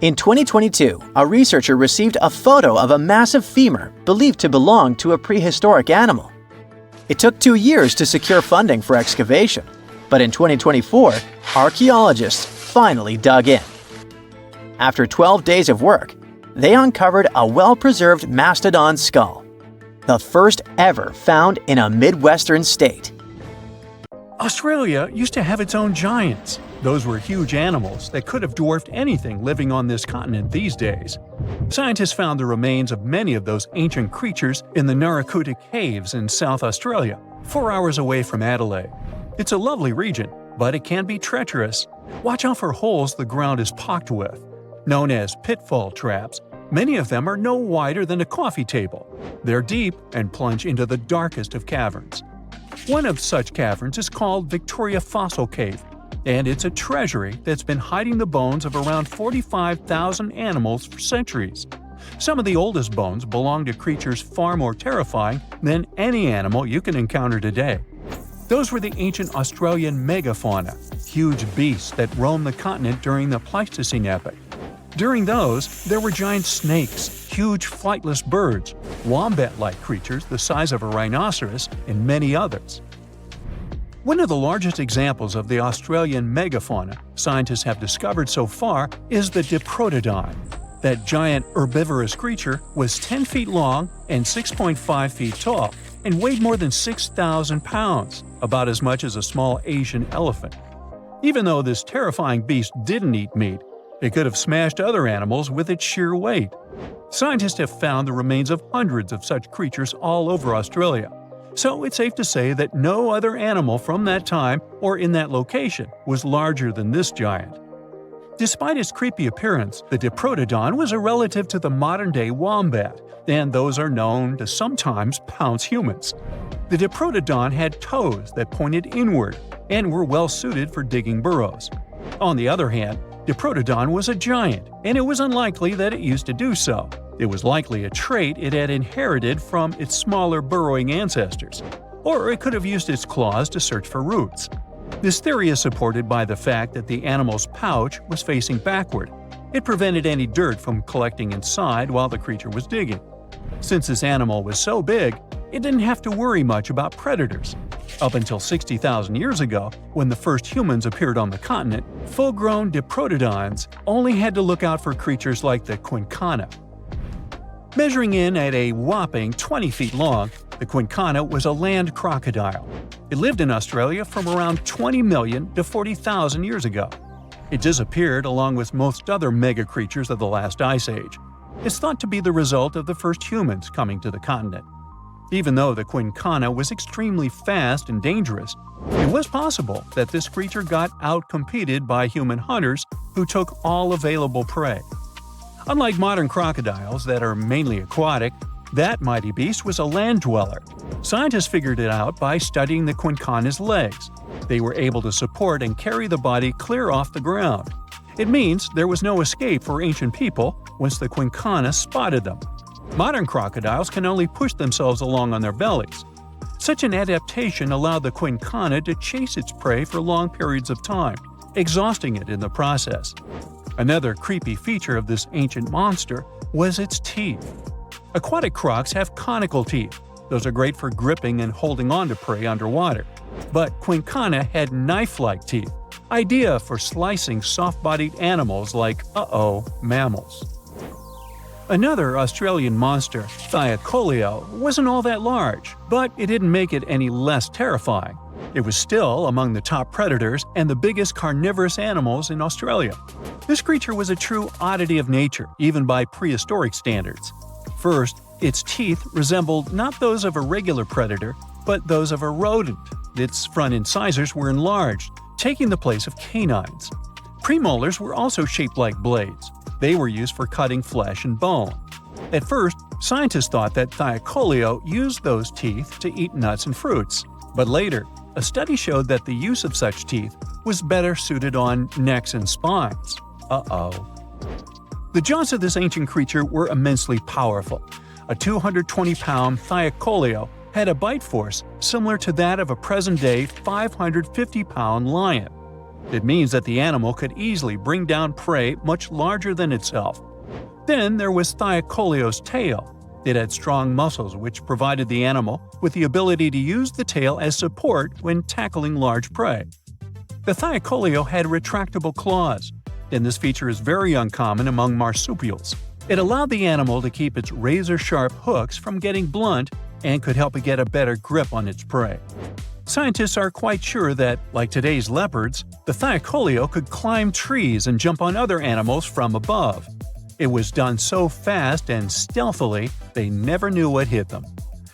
A: In 2022, a researcher received a photo of a massive femur believed to belong to a prehistoric animal. It took 2 years to secure funding for excavation, but in 2024, archaeologists finally dug in. After 12 days of work, they uncovered a well-preserved mastodon skull, the first ever found in a Midwestern state.
B: Australia used to have its own giants. Those were huge animals that could have dwarfed anything living on this continent these days. Scientists found the remains of many of those ancient creatures in the Narracuta Caves in South Australia, 4 hours away from Adelaide. It's a lovely region, but it can be treacherous. Watch out for holes the ground is pocked with. Known as pitfall traps, many of them are no wider than a coffee table. They're deep and plunge into the darkest of caverns. One of such caverns is called Victoria Fossil Cave, and it's a treasury that's been hiding the bones of around 45,000 animals for centuries. Some of the oldest bones belong to creatures far more terrifying than any animal you can encounter today. Those were the ancient Australian megafauna, huge beasts that roamed the continent during the Pleistocene epoch. During those, there were giant snakes, huge flightless birds, wombat-like creatures the size of a rhinoceros, and many others. One of the largest examples of the Australian megafauna scientists have discovered so far is the Diprotodon. That giant herbivorous creature was 10 feet long and 6.5 feet tall, and weighed more than 6,000 pounds, about as much as a small Asian elephant. Even though this terrifying beast didn't eat meat, it could have smashed other animals with its sheer weight. Scientists have found the remains of hundreds of such creatures all over Australia, so it's safe to say that no other animal from that time or in that location was larger than this giant. Despite its creepy appearance, the Diprotodon was a relative to the modern-day wombat, and those are known to sometimes pounce humans. The Diprotodon had toes that pointed inward and were well suited for digging burrows. On the other hand, Diprotodon was a giant, and it was unlikely that it used to do so. It was likely a trait it had inherited from its smaller burrowing ancestors, or it could have used its claws to search for roots. This theory is supported by the fact that the animal's pouch was facing backward. It prevented any dirt from collecting inside while the creature was digging. Since this animal was so big, it didn't have to worry much about predators. Up until 60,000 years ago, when the first humans appeared on the continent, full-grown Diprotodons only had to look out for creatures like the quincana. Measuring in at a whopping 20 feet long, the quincana was a land crocodile. It lived in Australia from around 20 million to 40,000 years ago. It disappeared along with most other mega creatures of the last ice age. It's thought to be the result of the first humans coming to the continent. Even though the quincana was extremely fast and dangerous, it was possible that this creature got out-competed by human hunters who took all available prey. Unlike modern crocodiles that are mainly aquatic, that mighty beast was a land dweller. Scientists figured it out by studying the quincana's legs. They were able to support and carry the body clear off the ground. It means there was no escape for ancient people once the quincana spotted them. Modern crocodiles can only push themselves along on their bellies. Such an adaptation allowed the quincana to chase its prey for long periods of time, exhausting it in the process. Another creepy feature of this ancient monster was its teeth. Aquatic crocs have conical teeth. Those are great for gripping and holding on to prey underwater. But quincana had knife-like teeth, ideal for slicing soft-bodied animals like, mammals. Another Australian monster, Thylacoleo, wasn't all that large, but it didn't make it any less terrifying. It was still among the top predators and the biggest carnivorous animals in Australia. This creature was a true oddity of nature, even by prehistoric standards. First, its teeth resembled not those of a regular predator, but those of a rodent. Its front incisors were enlarged, taking the place of canines. Premolars were also shaped like blades. They were used for cutting flesh and bone. At first, scientists thought that Thylacoleo used those teeth to eat nuts and fruits. But later, a study showed that the use of such teeth was better suited on necks and spines. Uh-oh. The jaws of this ancient creature were immensely powerful. A 220-pound Thylacoleo had a bite force similar to that of a present-day 550-pound lion. It means that the animal could easily bring down prey much larger than itself. Then there was Thylacoleo's tail. It had strong muscles which provided the animal with the ability to use the tail as support when tackling large prey. The Thylacoleo had retractable claws, and this feature is very uncommon among marsupials. It allowed the animal to keep its razor-sharp hooks from getting blunt and could help it get a better grip on its prey. Scientists are quite sure that, like today's leopards, the Thylacoleo could climb trees and jump on other animals from above. It was done so fast and stealthily, they never knew what hit them.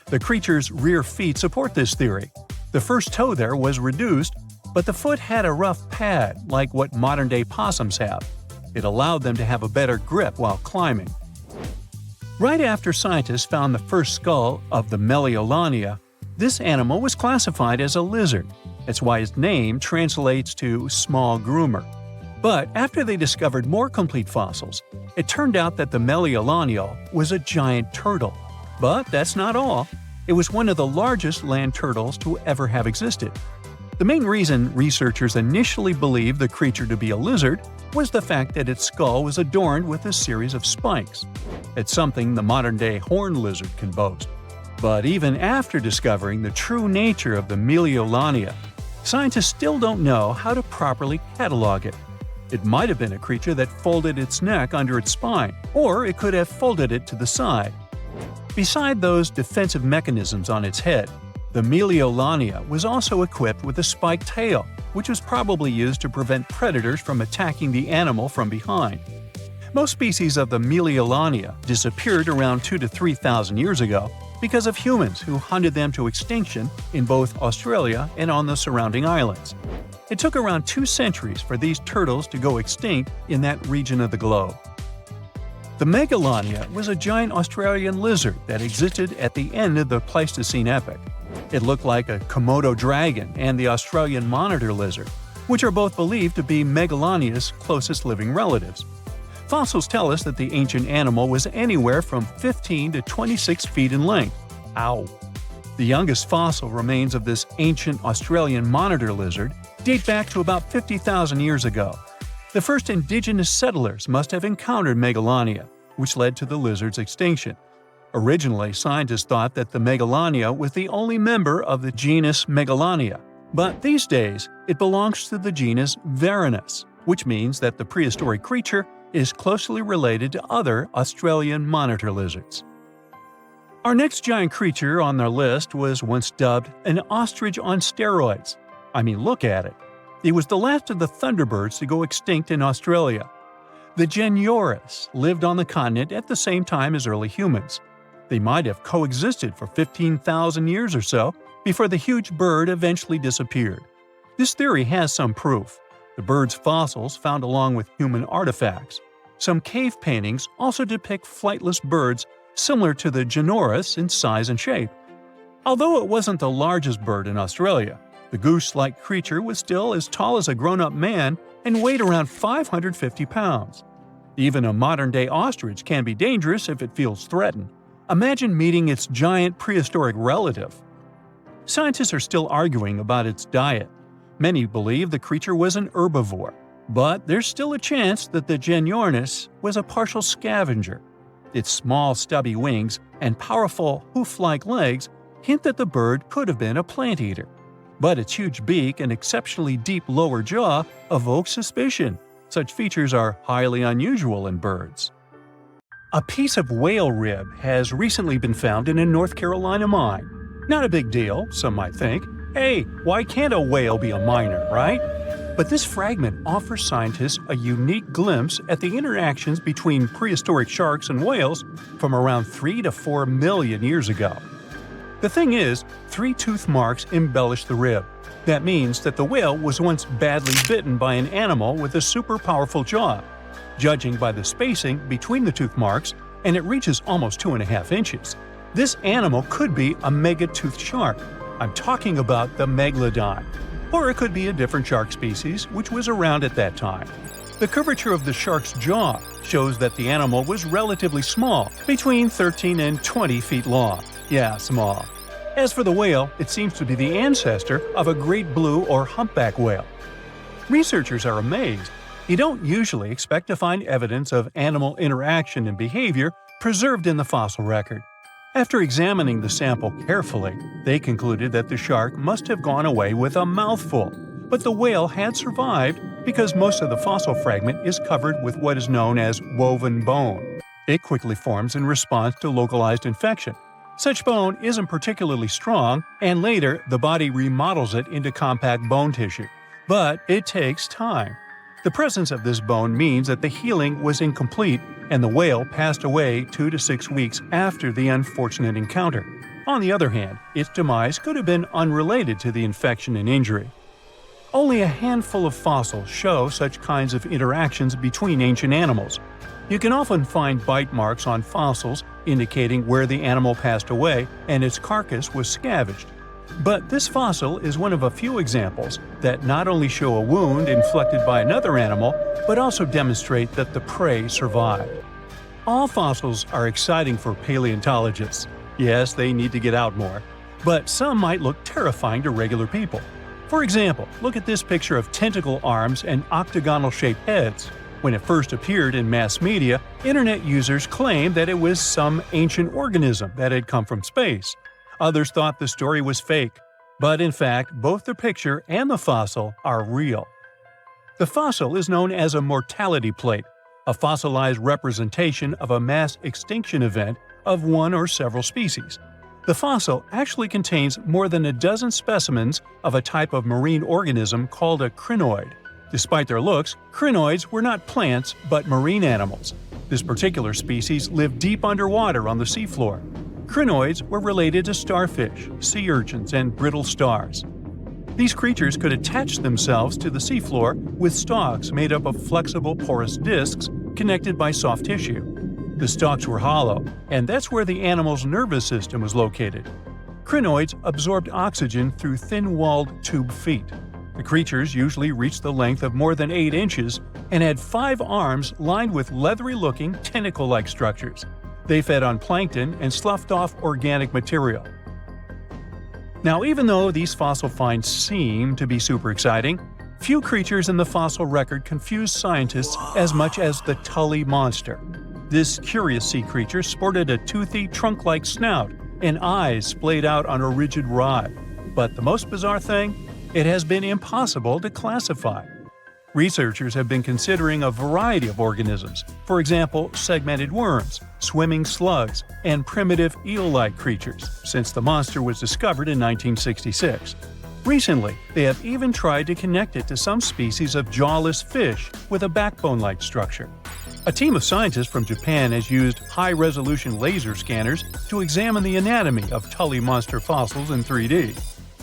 B: The creature's rear feet support this theory. The first toe there was reduced, but the foot had a rough pad like what modern-day possums have. It allowed them to have a better grip while climbing. Right after scientists found the first skull of the Meliolania, this animal was classified as a lizard. That's why its name translates to small groomer. But after they discovered more complete fossils, it turned out that the Meliolania was a giant turtle. But that's not all. It was one of the largest land turtles to ever have existed. The main reason researchers initially believed the creature to be a lizard was the fact that its skull was adorned with a series of spikes. It's something the modern-day horned lizard can boast. But even after discovering the true nature of the Meliolania, scientists still don't know how to properly catalog it. It might have been a creature that folded its neck under its spine, or it could have folded it to the side. Beside those defensive mechanisms on its head, the Meliolania was also equipped with a spiked tail, which was probably used to prevent predators from attacking the animal from behind. Most species of the Meliolania disappeared around 2,000 to 3,000 years ago because of humans who hunted them to extinction in both Australia and on the surrounding islands. It took around 2 centuries for these turtles to go extinct in that region of the globe. The Megalania was a giant Australian lizard that existed at the end of the Pleistocene epoch. It looked like a Komodo dragon and the Australian monitor lizard, which are both believed to be Megalania's closest living relatives. Fossils tell us that the ancient animal was anywhere from 15 to 26 feet in length. Ow! The youngest fossil remains of this ancient Australian monitor lizard date back to about 50,000 years ago. The first indigenous settlers must have encountered Megalania, which led to the lizard's extinction. Originally, scientists thought that the Megalania was the only member of the genus Megalania, but these days it belongs to the genus Varanus, which means that the prehistoric creature is closely related to other Australian monitor lizards. Our next giant creature on our list was once dubbed an ostrich on steroids. I mean, look at it. It was the last of the thunderbirds to go extinct in Australia. The Genyornis lived on the continent at the same time as early humans. They might have coexisted for 15,000 years or so before the huge bird eventually disappeared. This theory has some proof. The bird's fossils found along with human artifacts. Some cave paintings also depict flightless birds similar to the Genyornis in size and shape. Although it wasn't the largest bird in Australia, the goose-like creature was still as tall as a grown-up man and weighed around 550 pounds. Even a modern-day ostrich can be dangerous if it feels threatened. Imagine meeting its giant prehistoric relative. Scientists are still arguing about its diet. Many believe the creature was an herbivore, but there's still a chance that the Genyornis was a partial scavenger. Its small, stubby wings and powerful hoof-like legs hint that the bird could have been a plant eater. But its huge beak and exceptionally deep lower jaw evoke suspicion. Such features are highly unusual in birds. A piece of whale rib has recently been found in a North Carolina mine. Not a big deal, some might think. Hey, why can't a whale be a miner, right? But this fragment offers scientists a unique glimpse at the interactions between prehistoric sharks and whales from around 3 to 4 million years ago. The thing is, 3 tooth marks embellish the rib. That means that the whale was once badly bitten by an animal with a super powerful jaw. Judging by the spacing between the tooth marks, and it reaches almost 2.5 inches. This animal could be a mega-toothed shark. I'm talking about the megalodon. Or it could be a different shark species which was around at that time. The curvature of the shark's jaw shows that the animal was relatively small, between 13 and 20 feet long. Yeah, small. As for the whale, it seems to be the ancestor of a great blue or humpback whale. Researchers are amazed. You don't usually expect to find evidence of animal interaction and behavior preserved in the fossil record. After examining the sample carefully, they concluded that the shark must have gone away with a mouthful, but the whale had survived because most of the fossil fragment is covered with what is known as woven bone. It quickly forms in response to localized infection. Such bone isn't particularly strong, and later the body remodels it into compact bone tissue. But it takes time. The presence of this bone means that the healing was incomplete and the whale passed away 2 to 6 weeks after the unfortunate encounter. On the other hand, its demise could have been unrelated to the infection and injury. Only a handful of fossils show such kinds of interactions between ancient animals. You can often find bite marks on fossils indicating where the animal passed away and its carcass was scavenged. But this fossil is one of a few examples that not only show a wound inflicted by another animal, but also demonstrate that the prey survived. All fossils are exciting for paleontologists. Yes, they need to get out more. But some might look terrifying to regular people. For example, look at this picture of tentacle arms and octagonal-shaped heads. When it first appeared in mass media, internet users claimed that it was some ancient organism that had come from space. Others thought the story was fake, but in fact, both the picture and the fossil are real. The fossil is known as a mortality plate, a fossilized representation of a mass extinction event of one or several species. The fossil actually contains more than a dozen specimens of a type of marine organism called a crinoid. Despite their looks, crinoids were not plants but marine animals. This particular species lived deep underwater on the seafloor. Crinoids were related to starfish, sea urchins, and brittle stars. These creatures could attach themselves to the seafloor with stalks made up of flexible porous discs connected by soft tissue. The stalks were hollow, and that's where the animal's nervous system was located. Crinoids absorbed oxygen through thin-walled tube feet. The creatures usually reached the length of more than 8 inches and had 5 arms lined with leathery-looking, tentacle-like structures. They fed on plankton and sloughed off organic material. Now, even though these fossil finds seem to be super exciting, few creatures in the fossil record confuse scientists as much as the Tully monster. This curious sea creature sported a toothy, trunk-like snout and eyes splayed out on a rigid rod. But the most bizarre thing? It has been impossible to classify. Researchers have been considering a variety of organisms, for example, segmented worms, swimming slugs, and primitive eel-like creatures, since the monster was discovered in 1966. Recently, they have even tried to connect it to some species of jawless fish with a backbone-like structure. A team of scientists from Japan has used high-resolution laser scanners to examine the anatomy of Tully monster fossils in 3D.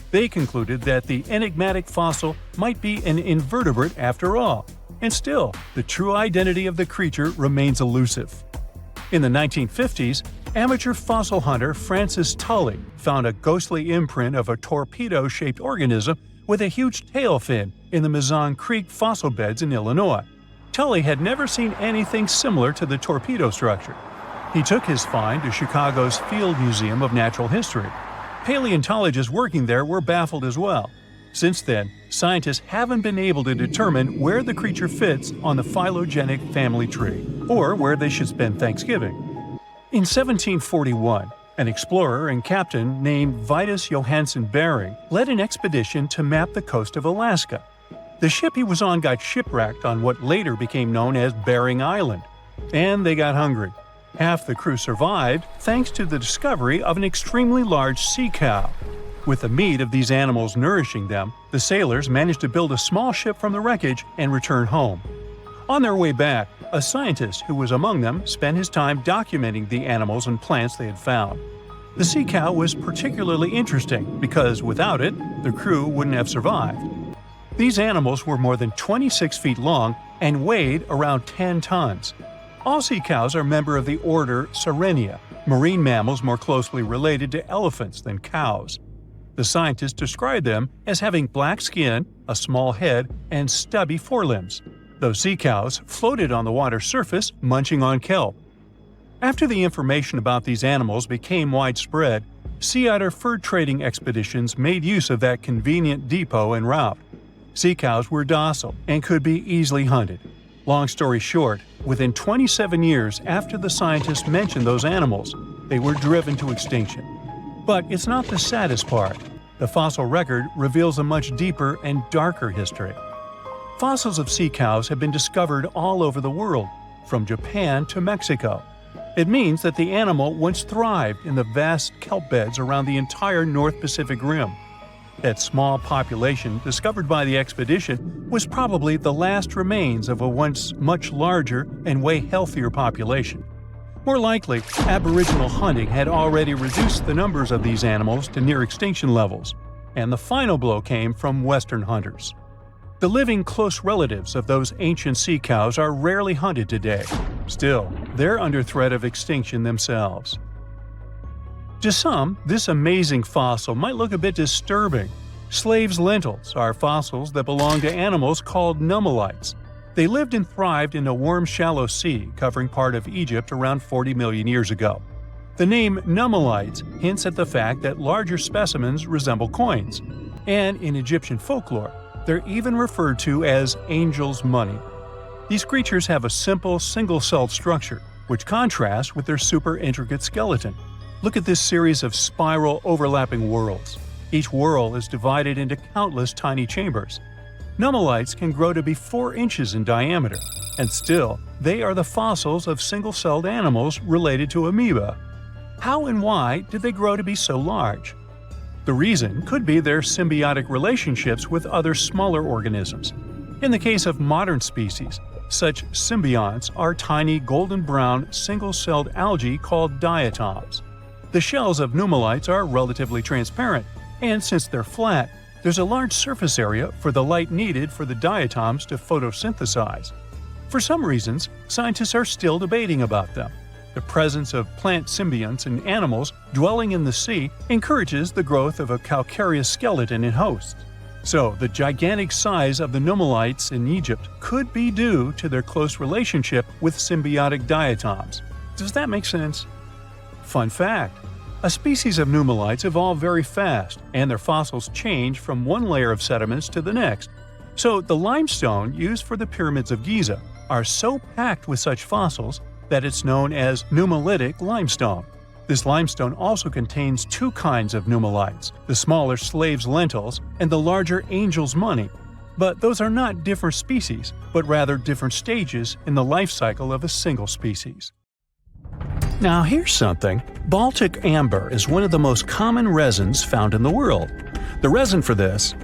B: They concluded that the enigmatic fossil might be an invertebrate after all, and still, the true identity of the creature remains elusive. In the 1950s, amateur fossil hunter Francis Tully found a ghostly imprint of a torpedo-shaped organism with a huge tail fin in the Mizon Creek fossil beds in Illinois. Tully had never seen anything similar to the torpedo structure. He took his find to Chicago's Field Museum of Natural History. Paleontologists working there were baffled as well. Since then, scientists haven't been able to determine where the creature fits on the phylogenetic family tree, or where they should spend Thanksgiving. In 1741, an explorer and captain named Vitus Johansen Bering led an expedition to map the coast of Alaska. The ship he was on got shipwrecked on what later became known as Bering Island, and they got hungry. Half the crew survived thanks to the discovery of an extremely large sea cow. With the meat of these animals nourishing them, the sailors managed to build a small ship from the wreckage and return home. On their way back, a scientist who was among them spent his time documenting the animals and plants they had found. The sea cow was particularly interesting because without it, the crew wouldn't have survived. These animals were more than 26 feet long and weighed around 10 tons. All sea cows are member of the order Sirenia, marine mammals more closely related to elephants than cows. The scientists describe them as having black skin, a small head, and stubby forelimbs. Those sea cows floated on the water's surface, munching on kelp. After the information about these animals became widespread, sea otter fur trading expeditions made use of that convenient depot en route. Sea cows were docile and could be easily hunted. Long story short, within 27 years after the scientists mentioned those animals, they were driven to extinction. But it's not the saddest part. The fossil record reveals a much deeper and darker history. Fossils of sea cows have been discovered all over the world, from Japan to Mexico. It means that the animal once thrived in the vast kelp beds around the entire North Pacific Rim. That small population discovered by the expedition was probably the last remains of a once much larger and way healthier population. More likely, Aboriginal hunting had already reduced the numbers of these animals to near extinction levels, and the final blow came from Western hunters. The living close relatives of those ancient sea cows are rarely hunted today. Still, they're under threat of extinction themselves. To some, this amazing fossil might look a bit disturbing. Slaves' lentils are fossils that belong to animals called nummulites. They lived and thrived in a warm, shallow sea covering part of Egypt around 40 million years ago. The name nummulites hints at the fact that larger specimens resemble coins, and in Egyptian folklore, they're even referred to as angel's money. These creatures have a simple, single-celled structure, which contrasts with their super intricate skeleton. Look at this series of spiral overlapping whorls. Each whorl is divided into countless tiny chambers. Nummulites can grow to be 4 inches in diameter, and still, they are the fossils of single-celled animals related to amoeba. How and why did they grow to be so large? The reason could be their symbiotic relationships with other smaller organisms. In the case of modern species, such symbionts are tiny golden-brown single-celled algae called diatoms. The shells of nummulites are relatively transparent, and since they're flat, there's a large surface area for the light needed for the diatoms to photosynthesize. For some reasons, scientists are still debating about them. The presence of plant symbionts in animals dwelling in the sea encourages the growth of a calcareous skeleton in hosts. So, the gigantic size of the nummulites in Egypt could be due to their close relationship with symbiotic diatoms. Does that make sense? Fun fact: a species of nummulites evolve very fast, and their fossils change from one layer of sediments to the next. So, the limestone used for the pyramids of Giza are so packed with such fossils that it's known as nummulitic limestone. This limestone also contains 2 kinds of nummulites, the smaller slave's lentils and the larger angel's money. But those are not different species, but rather different stages in the life cycle of a single species. Now here's something. Baltic amber is one of the most common resins found in the world. The reason for this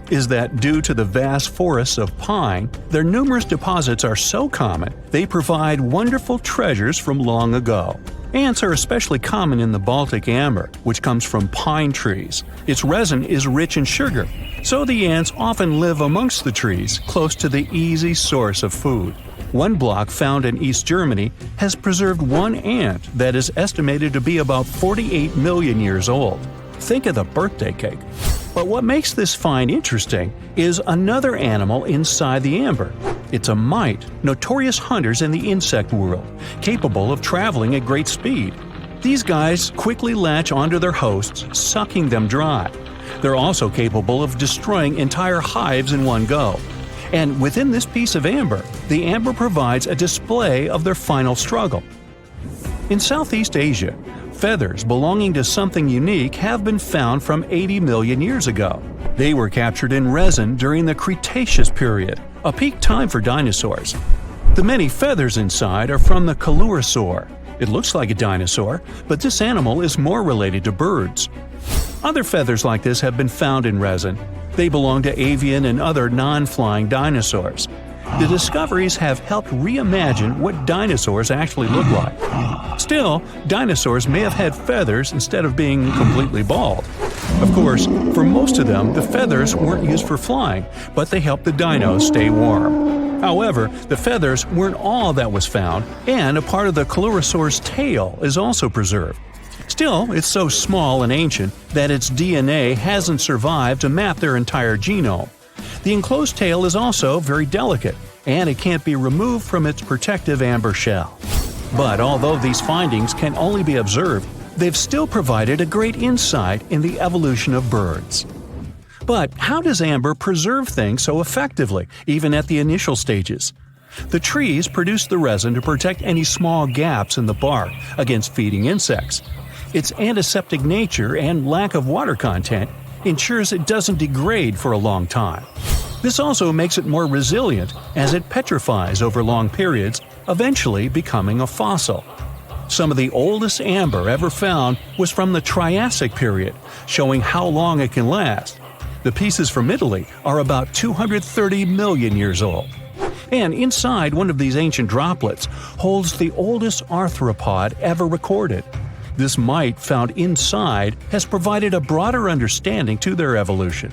B: is that due to the vast forests of pine, their numerous deposits are so common, they provide wonderful treasures from long ago. Ants are especially common in the Baltic amber, which comes from pine trees. Its resin is rich in sugar, so the ants often live amongst the trees, close to the easy source of food. One block found in East Germany has preserved one ant that is estimated to be about 48 million years old. Think of the birthday cake. But what makes this find interesting is another animal inside the amber. It's a mite, notorious hunters in the insect world, capable of traveling at great speed. These guys quickly latch onto their hosts, sucking them dry. They're also capable of destroying entire hives in one go. And within this piece of amber, the amber provides a display of their final struggle. In Southeast Asia, feathers belonging to something unique have been found from 80 million years ago. They were captured in resin during the Cretaceous period, a peak time for dinosaurs. The many feathers inside are from the Coelurosaur. It looks like a dinosaur, but this animal is more related to birds. Other feathers like this have been found in resin. They belong to avian and other non-flying dinosaurs. The discoveries have helped reimagine what dinosaurs actually look like. Still, dinosaurs may have had feathers instead of being completely bald. Of course, for most of them, the feathers weren't used for flying, but they helped the dinos stay warm. However, the feathers weren't all that was found, and a part of the coelurosaur's tail is also preserved. Still, it's so small and ancient that its DNA hasn't survived to map their entire genome. The enclosed tail is also very delicate, and it can't be removed from its protective amber shell. But although these findings can only be observed, they've still provided a great insight in the evolution of birds. But how does amber preserve things so effectively, even at the initial stages? The trees produce the resin to protect any small gaps in the bark against feeding insects. Its antiseptic nature and lack of water content ensures it doesn't degrade for a long time. This also makes it more resilient as it petrifies over long periods, eventually becoming a fossil. Some of the oldest amber ever found was from the Triassic period, showing how long it can last. The pieces from Italy are about 230 million years old. And inside one of these ancient droplets holds the oldest arthropod ever recorded. This mite found inside has provided a broader understanding to their evolution.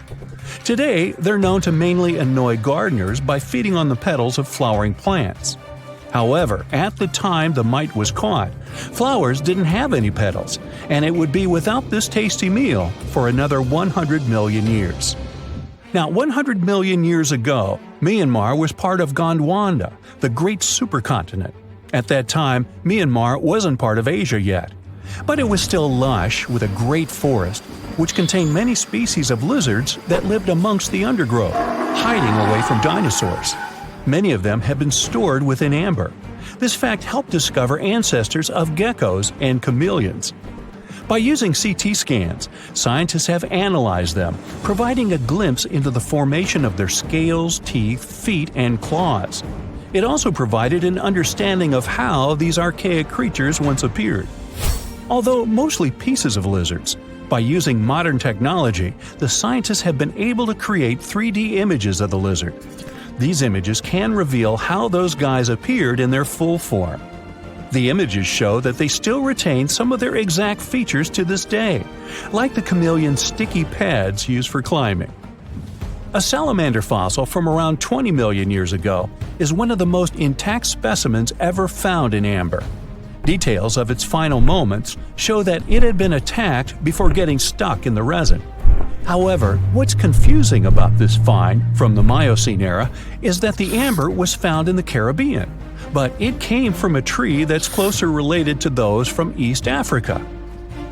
B: Today, they're known to mainly annoy gardeners by feeding on the petals of flowering plants. However, at the time the mite was caught, flowers didn't have any petals, and it would be without this tasty meal for another 100 million years. Now, 100 million years ago, Myanmar was part of Gondwana, the great supercontinent. At that time, Myanmar wasn't part of Asia yet. But it was still lush with a great forest, which contained many species of lizards that lived amongst the undergrowth, hiding away from dinosaurs. Many of them have been stored within amber. This fact helped discover ancestors of geckos and chameleons. By using CT scans, scientists have analyzed them, providing a glimpse into the formation of their scales, teeth, feet, and claws. It also provided an understanding of how these archaic creatures once appeared. Although mostly pieces of lizards, by using modern technology, the scientists have been able to create 3D images of the lizard. These images can reveal how those guys appeared in their full form. The images show that they still retain some of their exact features to this day, like the chameleon's sticky pads used for climbing. A salamander fossil from around 20 million years ago is one of the most intact specimens ever found in amber. Details of its final moments show that it had been attacked before getting stuck in the resin. However, what's confusing about this find from the Miocene era is that the amber was found in the Caribbean, but it came from a tree that's closer related to those from East Africa.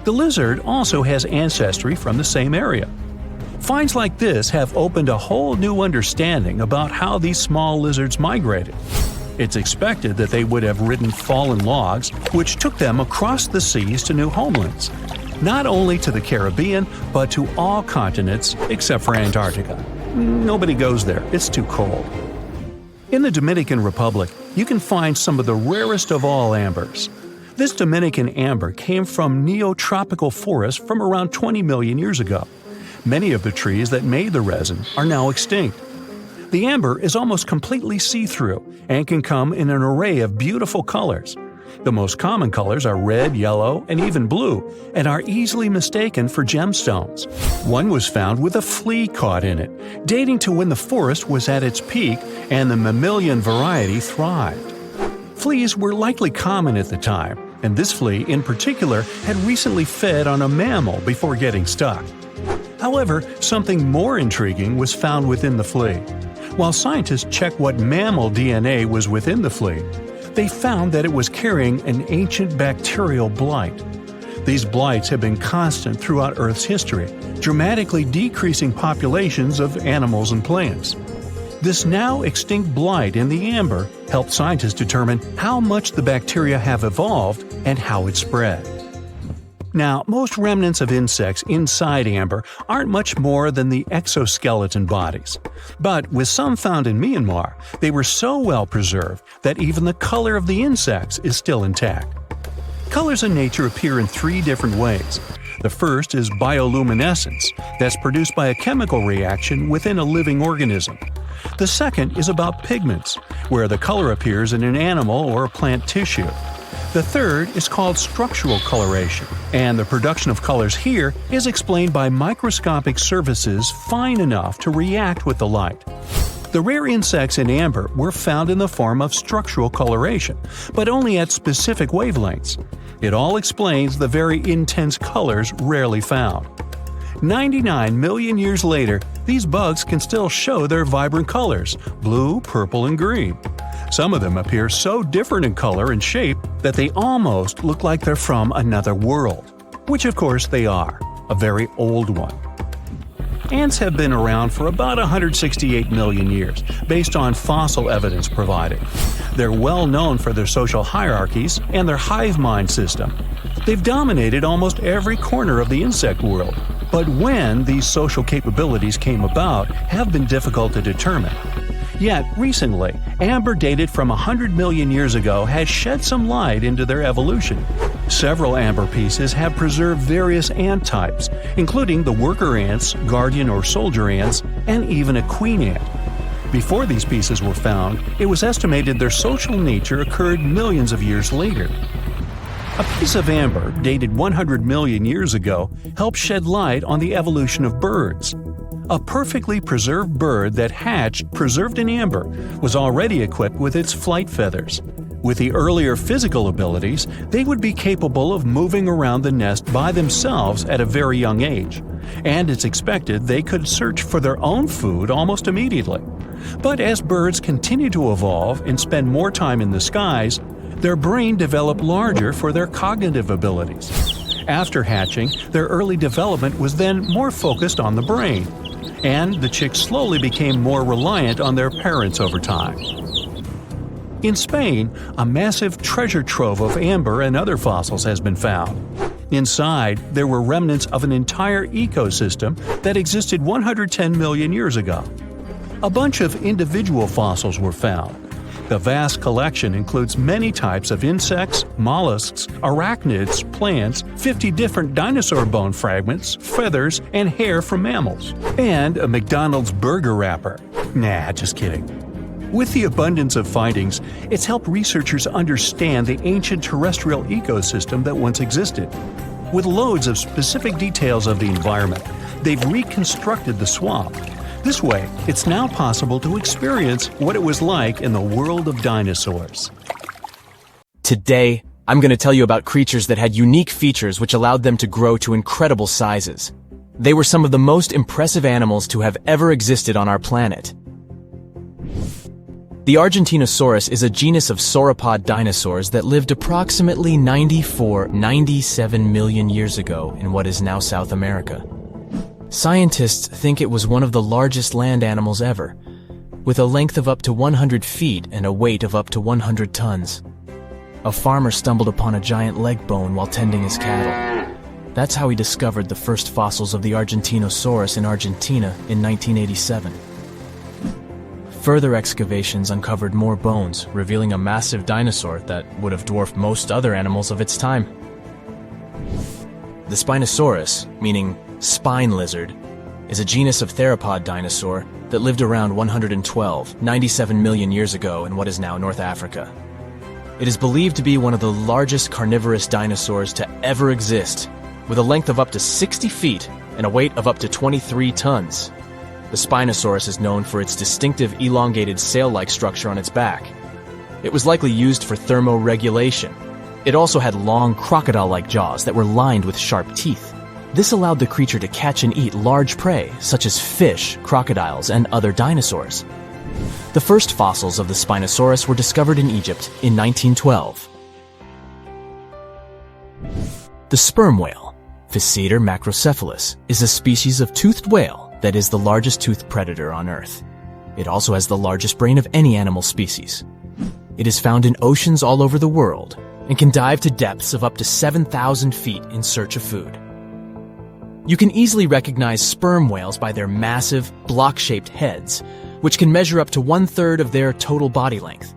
B: The lizard also has ancestry from the same area. Finds like this have opened a whole new understanding about how these small lizards migrated. It's expected that they would have ridden fallen logs, which took them across the seas to new homelands, not only to the Caribbean, but to all continents except for Antarctica. Nobody goes there, it's too cold. In the Dominican Republic, you can find some of the rarest of all ambers. This Dominican amber came from neotropical forests from around 20 million years ago. Many of the trees that made the resin are now extinct. The amber is almost completely see-through and can come in an array of beautiful colors. The most common colors are red, yellow, and even blue, and are easily mistaken for gemstones. One was found with a flea caught in it, dating to when the forest was at its peak and the mammalian variety thrived. Fleas were likely common at the time, and this flea in particular had recently fed on a mammal before getting stuck. However, something more intriguing was found within the flea. While scientists checked what mammal DNA was within the flea, they found that it was carrying an ancient bacterial blight. These blights have been constant throughout Earth's history, dramatically decreasing populations of animals and plants. This now extinct blight in the amber helped scientists determine how much the bacteria have evolved and how it spread. Now, most remnants of insects inside amber aren't much more than the exoskeleton bodies. But with some found in Myanmar, they were so well preserved that even the color of the insects is still intact. Colors in nature appear in 3 different ways. The first is bioluminescence, that's produced by a chemical reaction within a living organism. The second is about pigments, where the color appears in an animal or plant tissue. The third is called structural coloration, and the production of colors here is explained by microscopic surfaces fine enough to react with the light. The rare insects in amber were found in the form of structural coloration, but only at specific wavelengths. It all explains the very intense colors rarely found. 99 million years later, these bugs can still show their vibrant colors – blue, purple, and green. Some of them appear so different in color and shape that they almost look like they're from another world. Which of course they are, a very old one. Ants have been around for about 168 million years, based on fossil evidence provided. They're well known for their social hierarchies and their hive mind system. They've dominated almost every corner of the insect world, but when these social capabilities came about have been difficult to determine. Yet, recently, amber dated from 100 million years ago has shed some light into their evolution. Several amber pieces have preserved various ant types, including the worker ants, guardian or soldier ants, and even a queen ant. Before these pieces were found, it was estimated their social nature occurred millions of years later. A piece of amber dated 100 million years ago helped shed light on the evolution of birds. A perfectly preserved bird that hatched preserved in amber was already equipped with its flight feathers. With the earlier physical abilities, they would be capable of moving around the nest by themselves at a very young age, and it's expected they could search for their own food almost immediately. But as birds continue to evolve and spend more time in the skies, their brain developed larger for their cognitive abilities. After hatching, their early development was then more focused on the brain, and the chicks slowly became more reliant on their parents over time. In Spain, a massive treasure trove of amber and other fossils has been found. Inside, there were remnants of an entire ecosystem that existed 110 million years ago. A bunch of individual fossils were found. The vast collection includes many types of insects, mollusks, arachnids, plants, 50 different dinosaur bone fragments, feathers, and hair from mammals, and a McDonald's burger wrapper. Nah, just kidding. With the abundance of findings, it's helped researchers understand the ancient terrestrial ecosystem that once existed. With loads of specific details of the environment, they've reconstructed the swamp. This way, it's now possible to experience what it was like in the world of dinosaurs.
C: Today, I'm going to tell you about creatures that had unique features which allowed them to grow to incredible sizes. They were some of the most impressive animals to have ever existed on our planet. The Argentinosaurus is a genus of sauropod dinosaurs that lived approximately 97 million years ago in what is now South America. Scientists think it was one of the largest land animals ever, with a length of up to 100 feet and a weight of up to 100 tons. A farmer stumbled upon a giant leg bone while tending his cattle. That's how he discovered the first fossils of the Argentinosaurus in Argentina in 1987. Further excavations uncovered more bones, revealing a massive dinosaur that would have dwarfed most other animals of its time. The Spinosaurus, meaning spine lizard, is a genus of theropod dinosaur that lived around 97 million years ago in what is now North Africa. It is believed to be one of the largest carnivorous dinosaurs to ever exist, with a length of up to 60 feet and a weight of up to 23 tons. The Spinosaurus is known for its distinctive elongated sail-like structure on its back. It was likely used for thermoregulation. It also had long crocodile-like jaws that were lined with sharp teeth. This allowed the creature to catch and eat large prey, such as fish, crocodiles, and other dinosaurs. The first fossils of the Spinosaurus were discovered in Egypt in 1912. The sperm whale, Physeter macrocephalus, is a species of toothed whale that is the largest toothed predator on Earth. It also has the largest brain of any animal species. It is found in oceans all over the world and can dive to depths of up to 7,000 feet in search of food. You can easily recognize sperm whales by their massive, block-shaped heads, which can measure up to 1/3 of their total body length.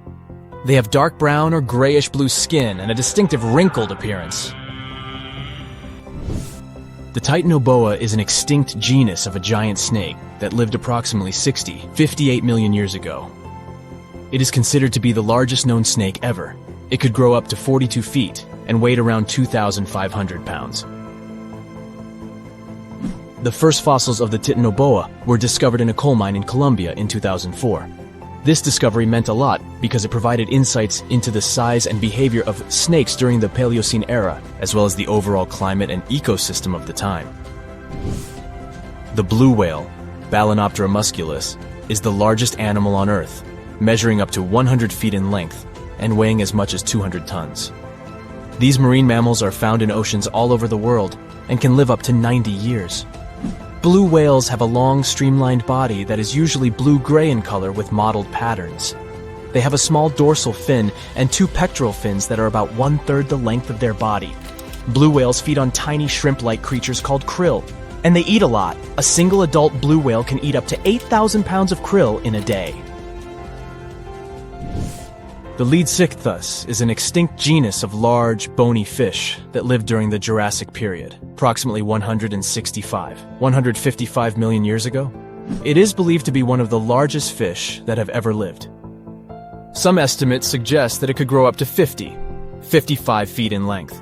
C: They have dark brown or grayish-blue skin and a distinctive wrinkled appearance. The Titanoboa is an extinct genus of a giant snake that lived approximately 58 million years ago. It is considered to be the largest known snake ever. It could grow up to 42 feet and weighed around 2,500 pounds. The first fossils of the Titanoboa were discovered in a coal mine in Colombia in 2004. This discovery meant a lot because it provided insights into the size and behavior of snakes during the Paleocene era, as well as the overall climate and ecosystem of the time. The blue whale, Balænoptera musculus, is the largest animal on Earth, measuring up to 100 feet in length and weighing as much as 200 tons. These marine mammals are found in oceans all over the world and can live up to 90 years. Blue whales have a long, streamlined body that is usually blue-gray in color with mottled patterns. They have a small dorsal fin and 2 pectoral fins that are about 1/3 the length of their body. Blue whales feed on tiny shrimp-like creatures called krill, and they eat a lot. A single adult blue whale can eat up to 8,000 pounds of krill in a day. The Leadsichthys is an extinct genus of large, bony fish that lived during the Jurassic period, approximately 155 million years ago. It is believed to be one of the largest fish that have ever lived. Some estimates suggest that it could grow up to 55 feet in length.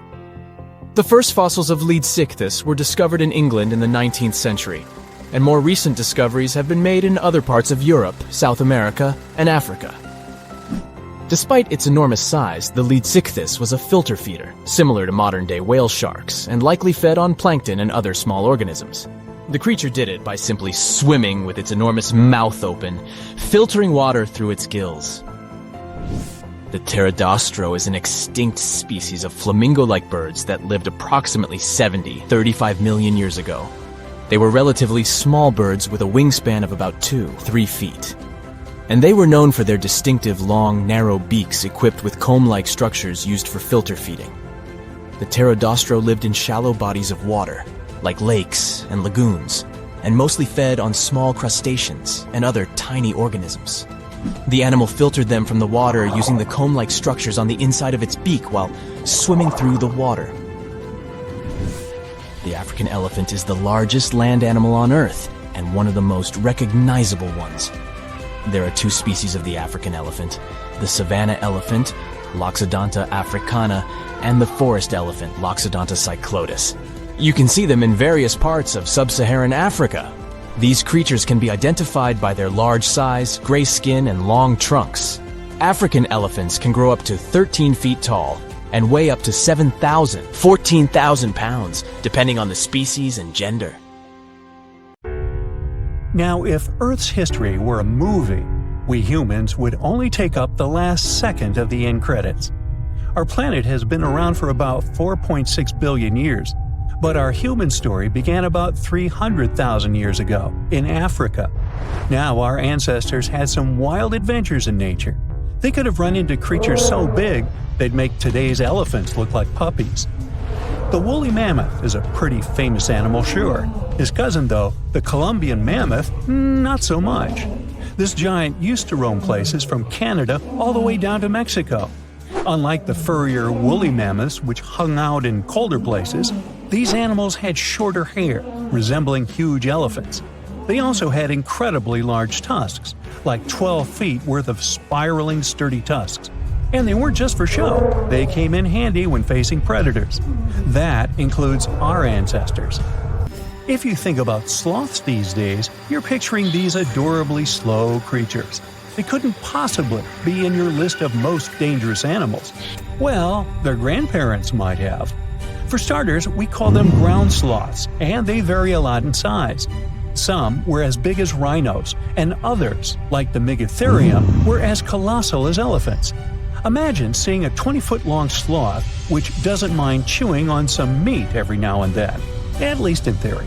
C: The first fossils of Leadsichthys were discovered in England in the 19th century, and more recent discoveries have been made in other parts of Europe, South America, and Africa. Despite its enormous size, the Leadsichthys was a filter feeder, similar to modern-day whale sharks, and likely fed on plankton and other small organisms. The creature did it by simply swimming with its enormous mouth open, filtering water through its gills. The pterodostro is an extinct species of flamingo-like birds that lived approximately 35 million years ago. They were relatively small birds with a wingspan of about 2-3 feet. And they were known for their distinctive long, narrow beaks equipped with comb-like structures used for filter feeding. The pterodostro lived in shallow bodies of water, like lakes and lagoons, and mostly fed on small crustaceans and other tiny organisms. The animal filtered them from the water using the comb-like structures on the inside of its beak while swimming through the water. The African elephant is the largest land animal on Earth and one of the most recognizable ones. There are 2 species of the African elephant, the savanna elephant, Loxodonta africana, and the forest elephant, Loxodonta cyclotis. You can see them in various parts of sub-Saharan Africa. These creatures can be identified by their large size, gray skin, and long trunks. African elephants can grow up to 13 feet tall and weigh up to 14,000 pounds, depending on the species and gender.
B: Now, if Earth's history were a movie, we humans would only take up the last second of the end credits. Our planet has been around for about 4.6 billion years, but our human story began about 300,000 years ago in Africa. Now, our ancestors had some wild adventures in nature. They could have run into creatures so big they'd make today's elephants look like puppies. The woolly mammoth is a pretty famous animal, sure. His cousin, though, the Colombian mammoth, not so much. This giant used to roam places from Canada all the way down to Mexico. Unlike the furrier woolly mammoths, which hung out in colder places, these animals had shorter hair, resembling huge elephants. They also had incredibly large tusks, like 12 feet worth of spiraling, sturdy tusks. And they weren't just for show, they came in handy when facing predators. That includes our ancestors. If you think about sloths these days, you're picturing these adorably slow creatures. They couldn't possibly be in your list of most dangerous animals. Well, their grandparents might have. For starters, we call them ground sloths, and they vary a lot in size. Some were as big as rhinos, and others, like the Megatherium, were as colossal as elephants. Imagine seeing a 20-foot-long sloth which doesn't mind chewing on some meat every now and then, at least in theory.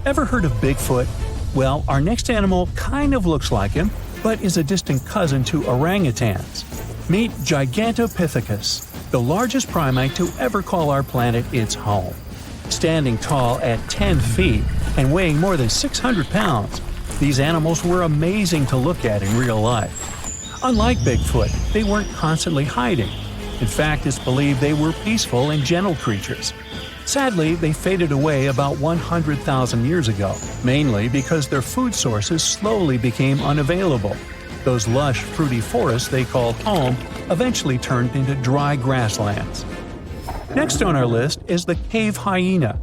B: Ever heard of Bigfoot? Well, our next animal kind of looks like him, but is a distant cousin to orangutans. Meet Gigantopithecus, the largest primate to ever call our planet its home. Standing tall at 10 feet and weighing more than 600 pounds, these animals were amazing to look at in real life. Unlike Bigfoot, they weren't constantly hiding. In fact, it's believed they were peaceful and gentle creatures. Sadly, they faded away about 100,000 years ago, mainly because their food sources slowly became unavailable. Those lush, fruity forests they called home eventually turned into dry grasslands. Next on our list is the cave hyena.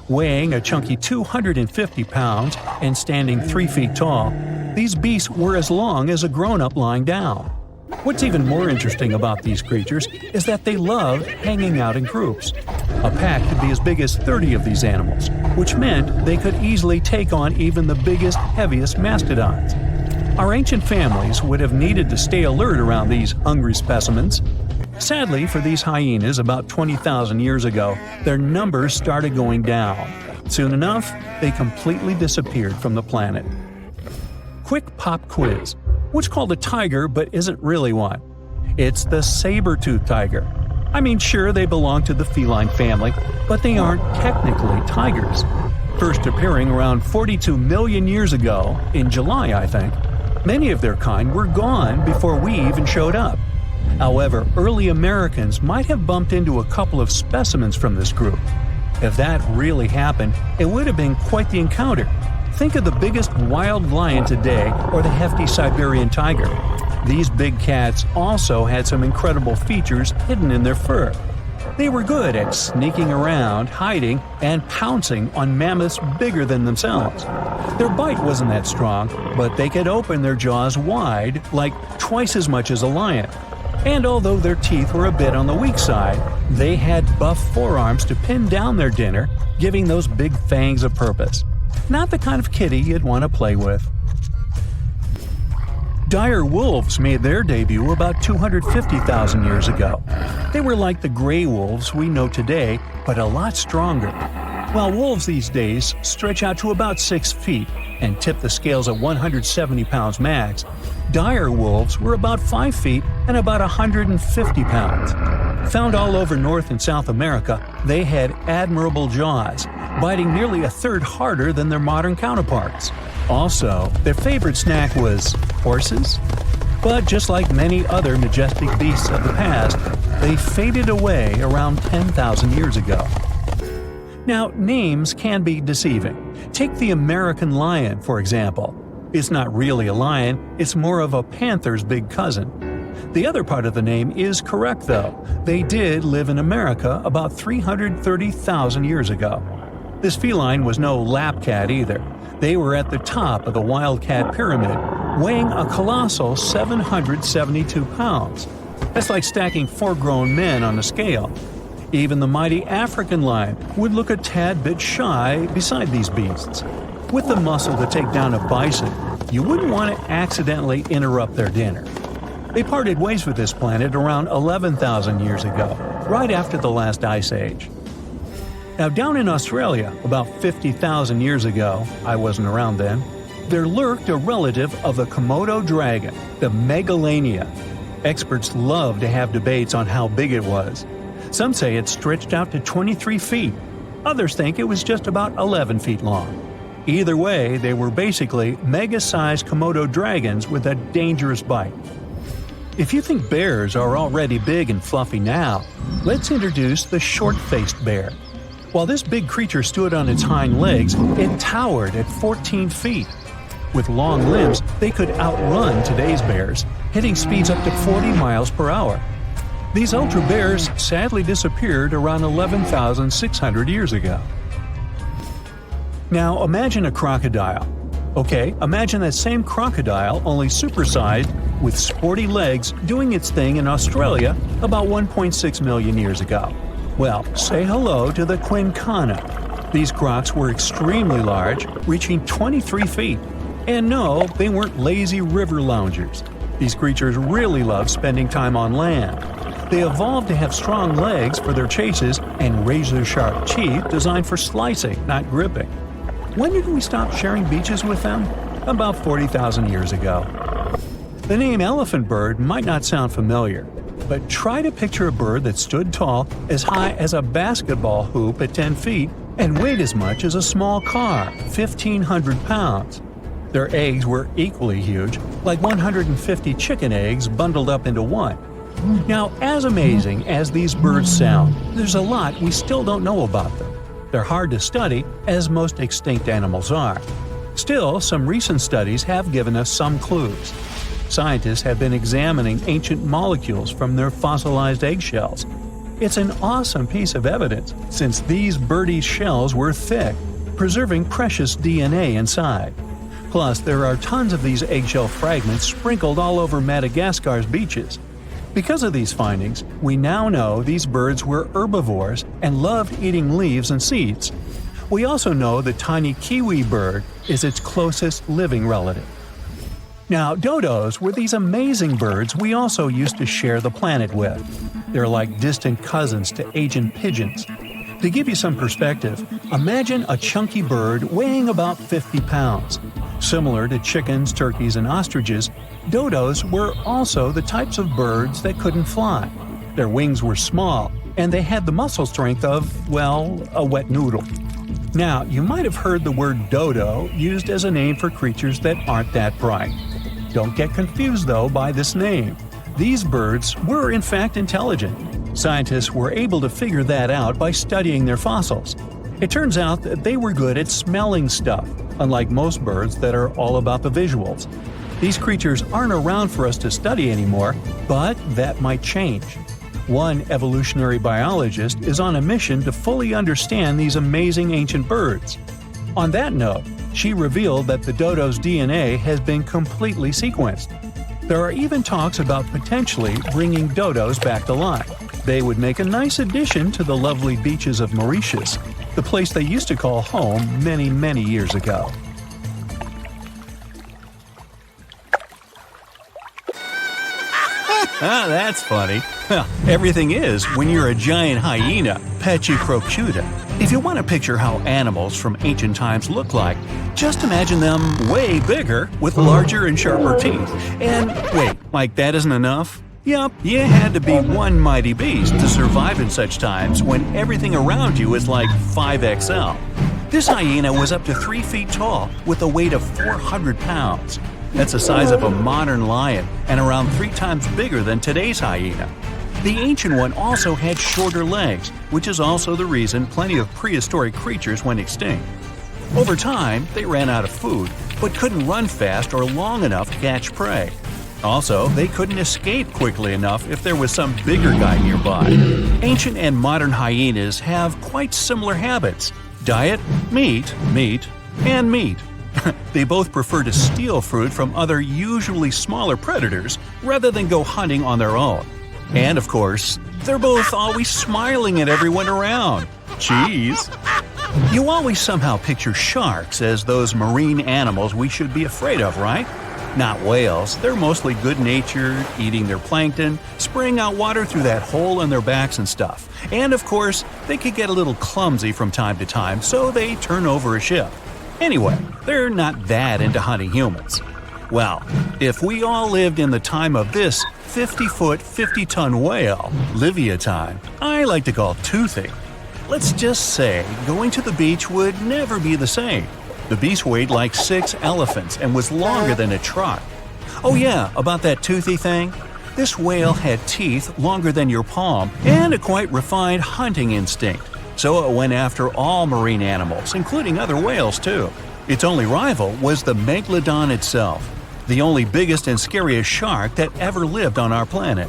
B: Weighing a chunky 250 pounds and standing 3 feet tall, these beasts were as long as a grown-up lying down. What's even more interesting about these creatures is that they loved hanging out in groups. A pack could be as big as 30 of these animals, which meant they could easily take on even the biggest, heaviest mastodons. Our ancient families would have needed to stay alert around these hungry specimens. Sadly for these hyenas about 20,000 years ago, their numbers started going down. Soon enough, they completely disappeared from the planet. Quick pop quiz. What's called a tiger but isn't really one? It's the saber-toothed tiger. I mean, sure, they belong to the feline family, but they aren't technically tigers. First appearing around 42 million years ago, in July I think, many of their kind were gone before we even showed up. However, early Americans might have bumped into a couple of specimens from this group. If that really happened, it would have been quite the encounter. Think of the biggest wild lion today or the hefty Siberian tiger. These big cats also had some incredible features hidden in their fur. They were good at sneaking around, hiding, and pouncing on mammoths bigger than themselves. Their bite wasn't that strong, but they could open their jaws wide, like twice as much as a lion. And although their teeth were a bit on the weak side, they had buff forearms to pin down their dinner, giving those big fangs a purpose. Not the kind of kitty you'd want to play with. Dire wolves made their debut about 250,000 years ago. They were like the gray wolves we know today, but a lot stronger. While wolves these days stretch out to about 6 feet and tip the scales at 170 pounds max, dire wolves were about 5 feet and about 150 pounds. Found all over North and South America, they had admirable jaws, biting nearly a third harder than their modern counterparts. Also, their favorite snack was horses. But just like many other majestic beasts of the past, they faded away around 10,000 years ago. Now, names can be deceiving. Take the American lion, for example. It's not really a lion, it's more of a panther's big cousin. The other part of the name is correct, though. They did live in America about 330,000 years ago. This feline was no lap cat either. They were at the top of the wildcat pyramid, weighing a colossal 772 pounds. That's like stacking 4 grown men on a scale. Even the mighty African lion would look a tad bit shy beside these beasts. With the muscle to take down a bison, you wouldn't want to accidentally interrupt their dinner. They parted ways with this planet around 11,000 years ago, right after the last ice age. Now, down in Australia, about 50,000 years ago, I wasn't around then, there lurked a relative of the Komodo dragon, the megalania. Experts love to have debates on how big it was. Some say it stretched out to 23 feet. Others think it was just about 11 feet long. Either way, they were basically mega-sized Komodo dragons with a dangerous bite. If you think bears are already big and fluffy now, let's introduce the short-faced bear. While this big creature stood on its hind legs, it towered at 14 feet. With long limbs, they could outrun today's bears, hitting speeds up to 40 miles per hour. These ultra bears sadly disappeared around 11,600 years ago. Now imagine a crocodile. Okay, imagine that same crocodile, only supersized, with sporty legs, doing its thing in Australia about 1.6 million years ago. Well, say hello to the quincana. These crocs were extremely large, reaching 23 feet. And no, they weren't lazy river loungers. These creatures really love spending time on land. They evolved to have strong legs for their chases and razor-sharp teeth designed for slicing, not gripping. When did we stop sharing beaches with them? About 40,000 years ago. The name elephant bird might not sound familiar, but try to picture a bird that stood tall as high as a basketball hoop at 10 feet and weighed as much as a small car, 1,500 pounds. Their eggs were equally huge, like 150 chicken eggs bundled up into one. Now, as amazing as these birds sound, there's a lot we still don't know about them. They're hard to study, as most extinct animals are. Still, some recent studies have given us some clues. Scientists have been examining ancient molecules from their fossilized eggshells. It's an awesome piece of evidence, since these birdie shells were thick, preserving precious DNA inside. Plus, there are tons of these eggshell fragments sprinkled all over Madagascar's beaches. Because of these findings, we now know these birds were herbivores and loved eating leaves and seeds. We also know the tiny kiwi bird is its closest living relative. Now, dodos were these amazing birds we also used to share the planet with. They're like distant cousins to ancient pigeons. To give you some perspective, imagine a chunky bird weighing about 50 pounds. Similar to chickens, turkeys, and ostriches, dodos were also the types of birds that couldn't fly. Their wings were small, and they had the muscle strength of, well, a wet noodle. Now, you might have heard the word dodo used as a name for creatures that aren't that bright. Don't get confused, though, by this name. These birds were in fact intelligent. Scientists were able to figure that out by studying their fossils. It turns out that they were good at smelling stuff, unlike most birds that are all about the visuals. These creatures aren't around for us to study anymore, but that might change. One evolutionary biologist is on a mission to fully understand these amazing ancient birds. On that note, she revealed that the dodo's DNA has been completely sequenced. There are even talks about potentially bringing dodos back to life. They would make a nice addition to the lovely beaches of Mauritius, the place they used to call home many, many years ago. Ah, that's funny. Well, everything is when you're a giant hyena, Pachyrhinoceros. If you want to picture how animals from ancient times look like, just imagine them way bigger with larger and sharper teeth. And wait, like that isn't enough? Yup, you had to be one mighty beast to survive in such times when everything around you is like 5XL. This hyena was up to 3 feet tall with a weight of 400 pounds. That's the size of a modern lion and around 3 times bigger than today's hyena. The ancient one also had shorter legs, which is also the reason plenty of prehistoric creatures went extinct. Over time, they ran out of food, but couldn't run fast or long enough to catch prey. Also, they couldn't escape quickly enough if there was some bigger guy nearby. Ancient and modern hyenas have quite similar habits. Diet, meat, and meat. They both prefer to steal food from other usually smaller predators rather than go hunting on their own. And of course, they're both always smiling at everyone around. Cheese! You always somehow picture sharks as those marine animals we should be afraid of, right? Not whales. They're mostly good-natured, eating their plankton, spraying out water through that hole in their backs and stuff. And of course, they could get a little clumsy from time to time, so they turn over a ship. Anyway, they're not that into hunting humans. Well, if we all lived in the time of this 50-foot, 50-ton whale, Leviathan, I like to call Toothy. Let's just say going to the beach would never be the same. The beast weighed like 6 elephants and was longer than a truck. Oh yeah, about that Toothy thing? This whale had teeth longer than your palm and a quite refined hunting instinct. So it went after all marine animals, including other whales too. Its only rival was the megalodon itself, the only biggest and scariest shark that ever lived on our planet.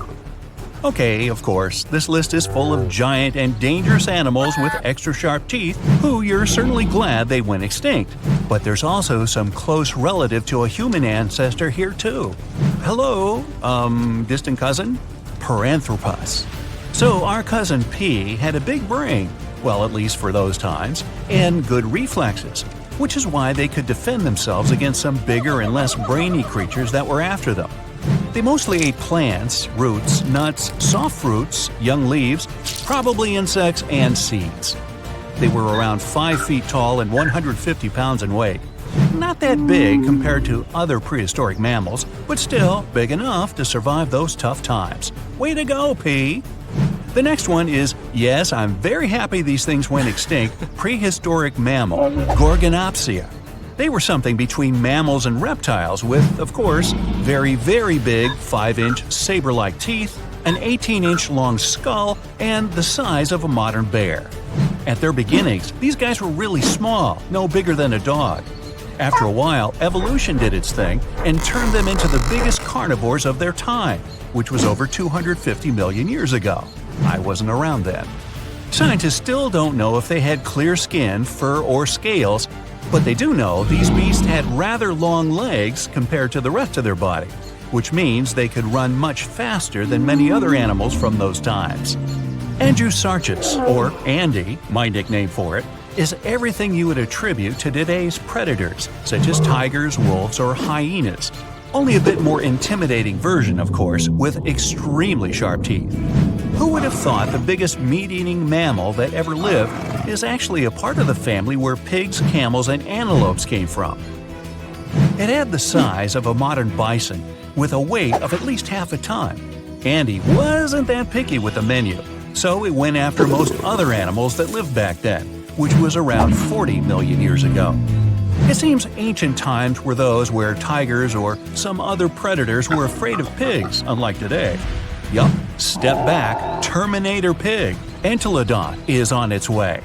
B: Okay, of course, this list is full of giant and dangerous animals with extra sharp teeth who you're certainly glad they went extinct. But there's also some close relative to a human ancestor here too. Hello, distant cousin? Paranthropus. So our cousin P had a big brain, well, at least for those times, and good reflexes, which is why they could defend themselves against some bigger and less brainy creatures that were after them. They mostly ate plants, roots, nuts, soft fruits, young leaves, probably insects, and seeds. They were around 5 feet tall and 150 pounds in weight. Not that big compared to other prehistoric mammals, but still big enough to survive those tough times. Way to go, P! The next one is, yes, I'm very happy these things went extinct, prehistoric mammal, Gorgonopsia. They were something between mammals and reptiles with, of course, very, very big 5-inch saber-like teeth, an 18-inch long skull, and the size of a modern bear. At their beginnings, these guys were really small, no bigger than a dog. After a while, evolution did its thing and turned them into the biggest carnivores of their time, which was over 250 million years ago. I wasn't around then. Scientists still don't know if they had clear skin, fur, or scales, but they do know these beasts had rather long legs compared to the rest of their body, which means they could run much faster than many other animals from those times. Andrewsarchus, or Andy, my nickname for it, is everything you would attribute to today's predators, such as tigers, wolves, or hyenas. Only a bit more intimidating version, of course, with extremely sharp teeth. Who would have thought the biggest meat-eating mammal that ever lived is actually a part of the family where pigs, camels, and antelopes came from? It had the size of a modern bison, with a weight of at least half a ton. Andy wasn't that picky with the menu, so it went after most other animals that lived back then, which was around 40 million years ago. It seems ancient times were those where tigers or some other predators were afraid of pigs, unlike today. Yup, step back, Terminator pig, Entelodon, is on its way.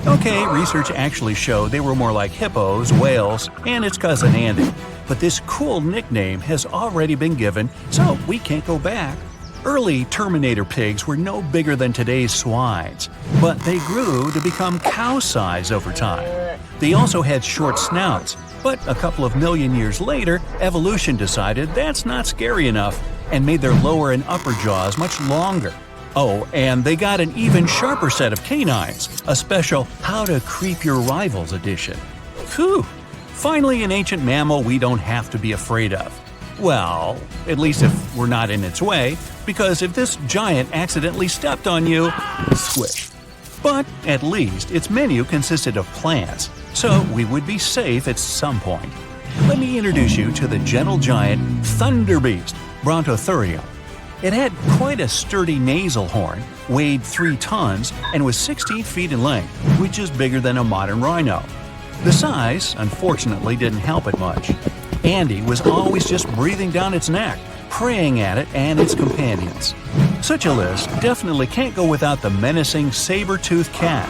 B: Okay, research actually showed they were more like hippos, whales, and its cousin Andy. But this cool nickname has already been given, so we can't go back. Early Terminator pigs were no bigger than today's swines, but they grew to become cow-size over time. They also had short snouts, but a couple of million years later, evolution decided that's not scary enough and made their lower and upper jaws much longer. Oh, and they got an even sharper set of canines, a special How to Creep Your Rivals edition. Phew! Finally, an ancient mammal we don't have to be afraid of. Well, at least if we're not in its way, because if this giant accidentally stepped on you, squish. But at least its menu consisted of plants, so we would be safe at some point. Let me introduce you to the gentle giant thunder beast, Brontotherium. It had quite a sturdy nasal horn, weighed 3 tons, and was 16 feet in length, which is bigger than a modern rhino. The size, unfortunately, didn't help it much. Andy was always just breathing down its neck, preying at it and its companions. Such a list definitely can't go without the menacing saber-toothed cat.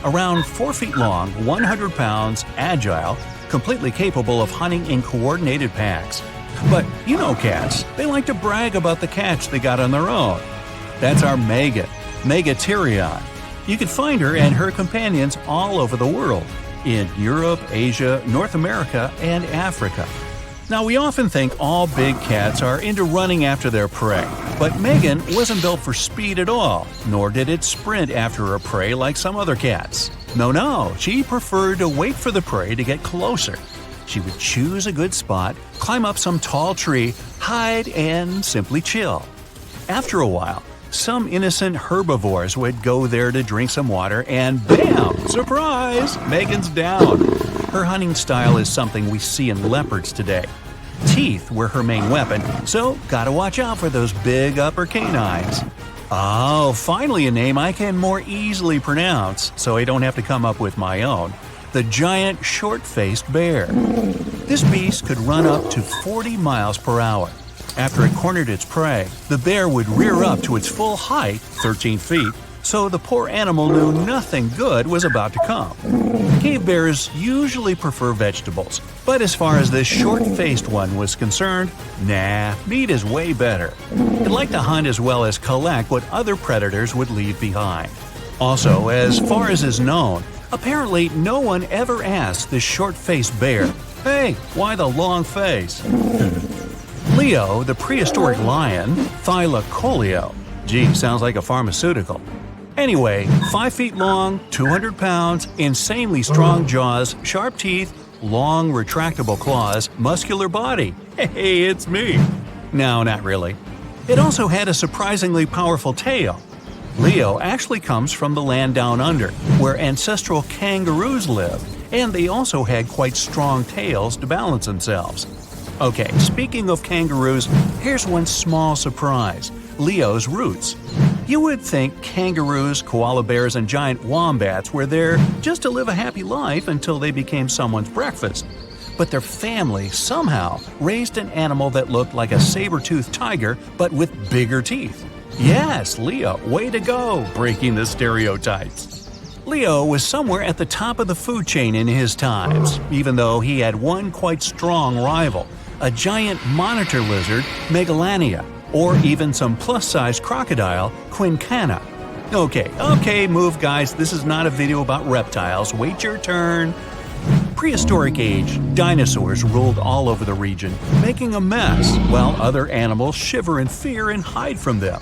B: Around 4 feet long, 100 pounds, agile, completely capable of hunting in coordinated packs. But you know cats, they like to brag about the catch they got on their own. That's our Megan, Megatherion. You can find her and her companions all over the world, in Europe, Asia, North America, and Africa. Now, we often think all big cats are into running after their prey, but Megan wasn't built for speed at all, nor did it sprint after her prey like some other cats. No, she preferred to wait for the prey to get closer. She would choose a good spot, climb up some tall tree, hide, and simply chill. After a while, some innocent herbivores would go there to drink some water, and bam! Surprise! Megan's down. Her hunting style is something we see in leopards today. Teeth were her main weapon, so gotta watch out for those big upper canines. Oh, finally a name I can more easily pronounce, so I don't have to come up with my own. The giant short-faced bear. This beast could run up to 40 miles per hour. After it cornered its prey, the bear would rear up to its full height, 13 feet, so the poor animal knew nothing good was about to come. Cave bears usually prefer vegetables, but as far as this short-faced one was concerned, nah, meat is way better. It liked to hunt as well as collect what other predators would leave behind. Also, as far as is known, apparently no one ever asked this short-faced bear, "Hey, why the long face?" Leo, the prehistoric lion, Thylacoleo. Gee, sounds like a pharmaceutical. Anyway, 5 feet long, 200 pounds, insanely strong jaws, sharp teeth, long retractable claws, muscular body. Hey, it's me. No, not really. It also had a surprisingly powerful tail. Leo actually comes from the land down under, where ancestral kangaroos lived, and they also had quite strong tails to balance themselves. Okay, speaking of kangaroos, here's one small surprise: Leo's roots. You would think kangaroos, koala bears, and giant wombats were there just to live a happy life until they became someone's breakfast. But their family somehow raised an animal that looked like a saber-toothed tiger but with bigger teeth. Yes, Leo, way to go, breaking the stereotypes. Leo was somewhere at the top of the food chain in his times, even though he had one quite strong rival, a giant monitor lizard, Megalania, or even some plus-size crocodile, Quincana. Okay, move guys, this is not a video about reptiles, wait your turn. Prehistoric age, dinosaurs ruled all over the region, making a mess, while other animals shiver in fear and hide from them.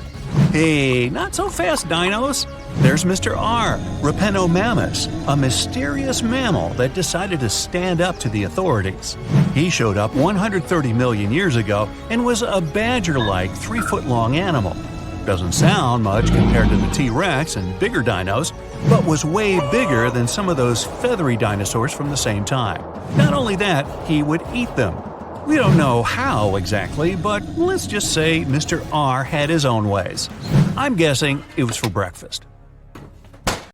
B: Hey, not so fast, dinos! There's Mr. R, Rapenomamus, a mysterious mammal that decided to stand up to the authorities. He showed up 130 million years ago and was a badger-like 3-foot-long animal. Doesn't sound much compared to the T-Rex and bigger dinos, but was way bigger than some of those feathery dinosaurs from the same time. Not only that, he would eat them. We don't know how exactly, but let's just say Mr. R had his own ways. I'm guessing it was for breakfast.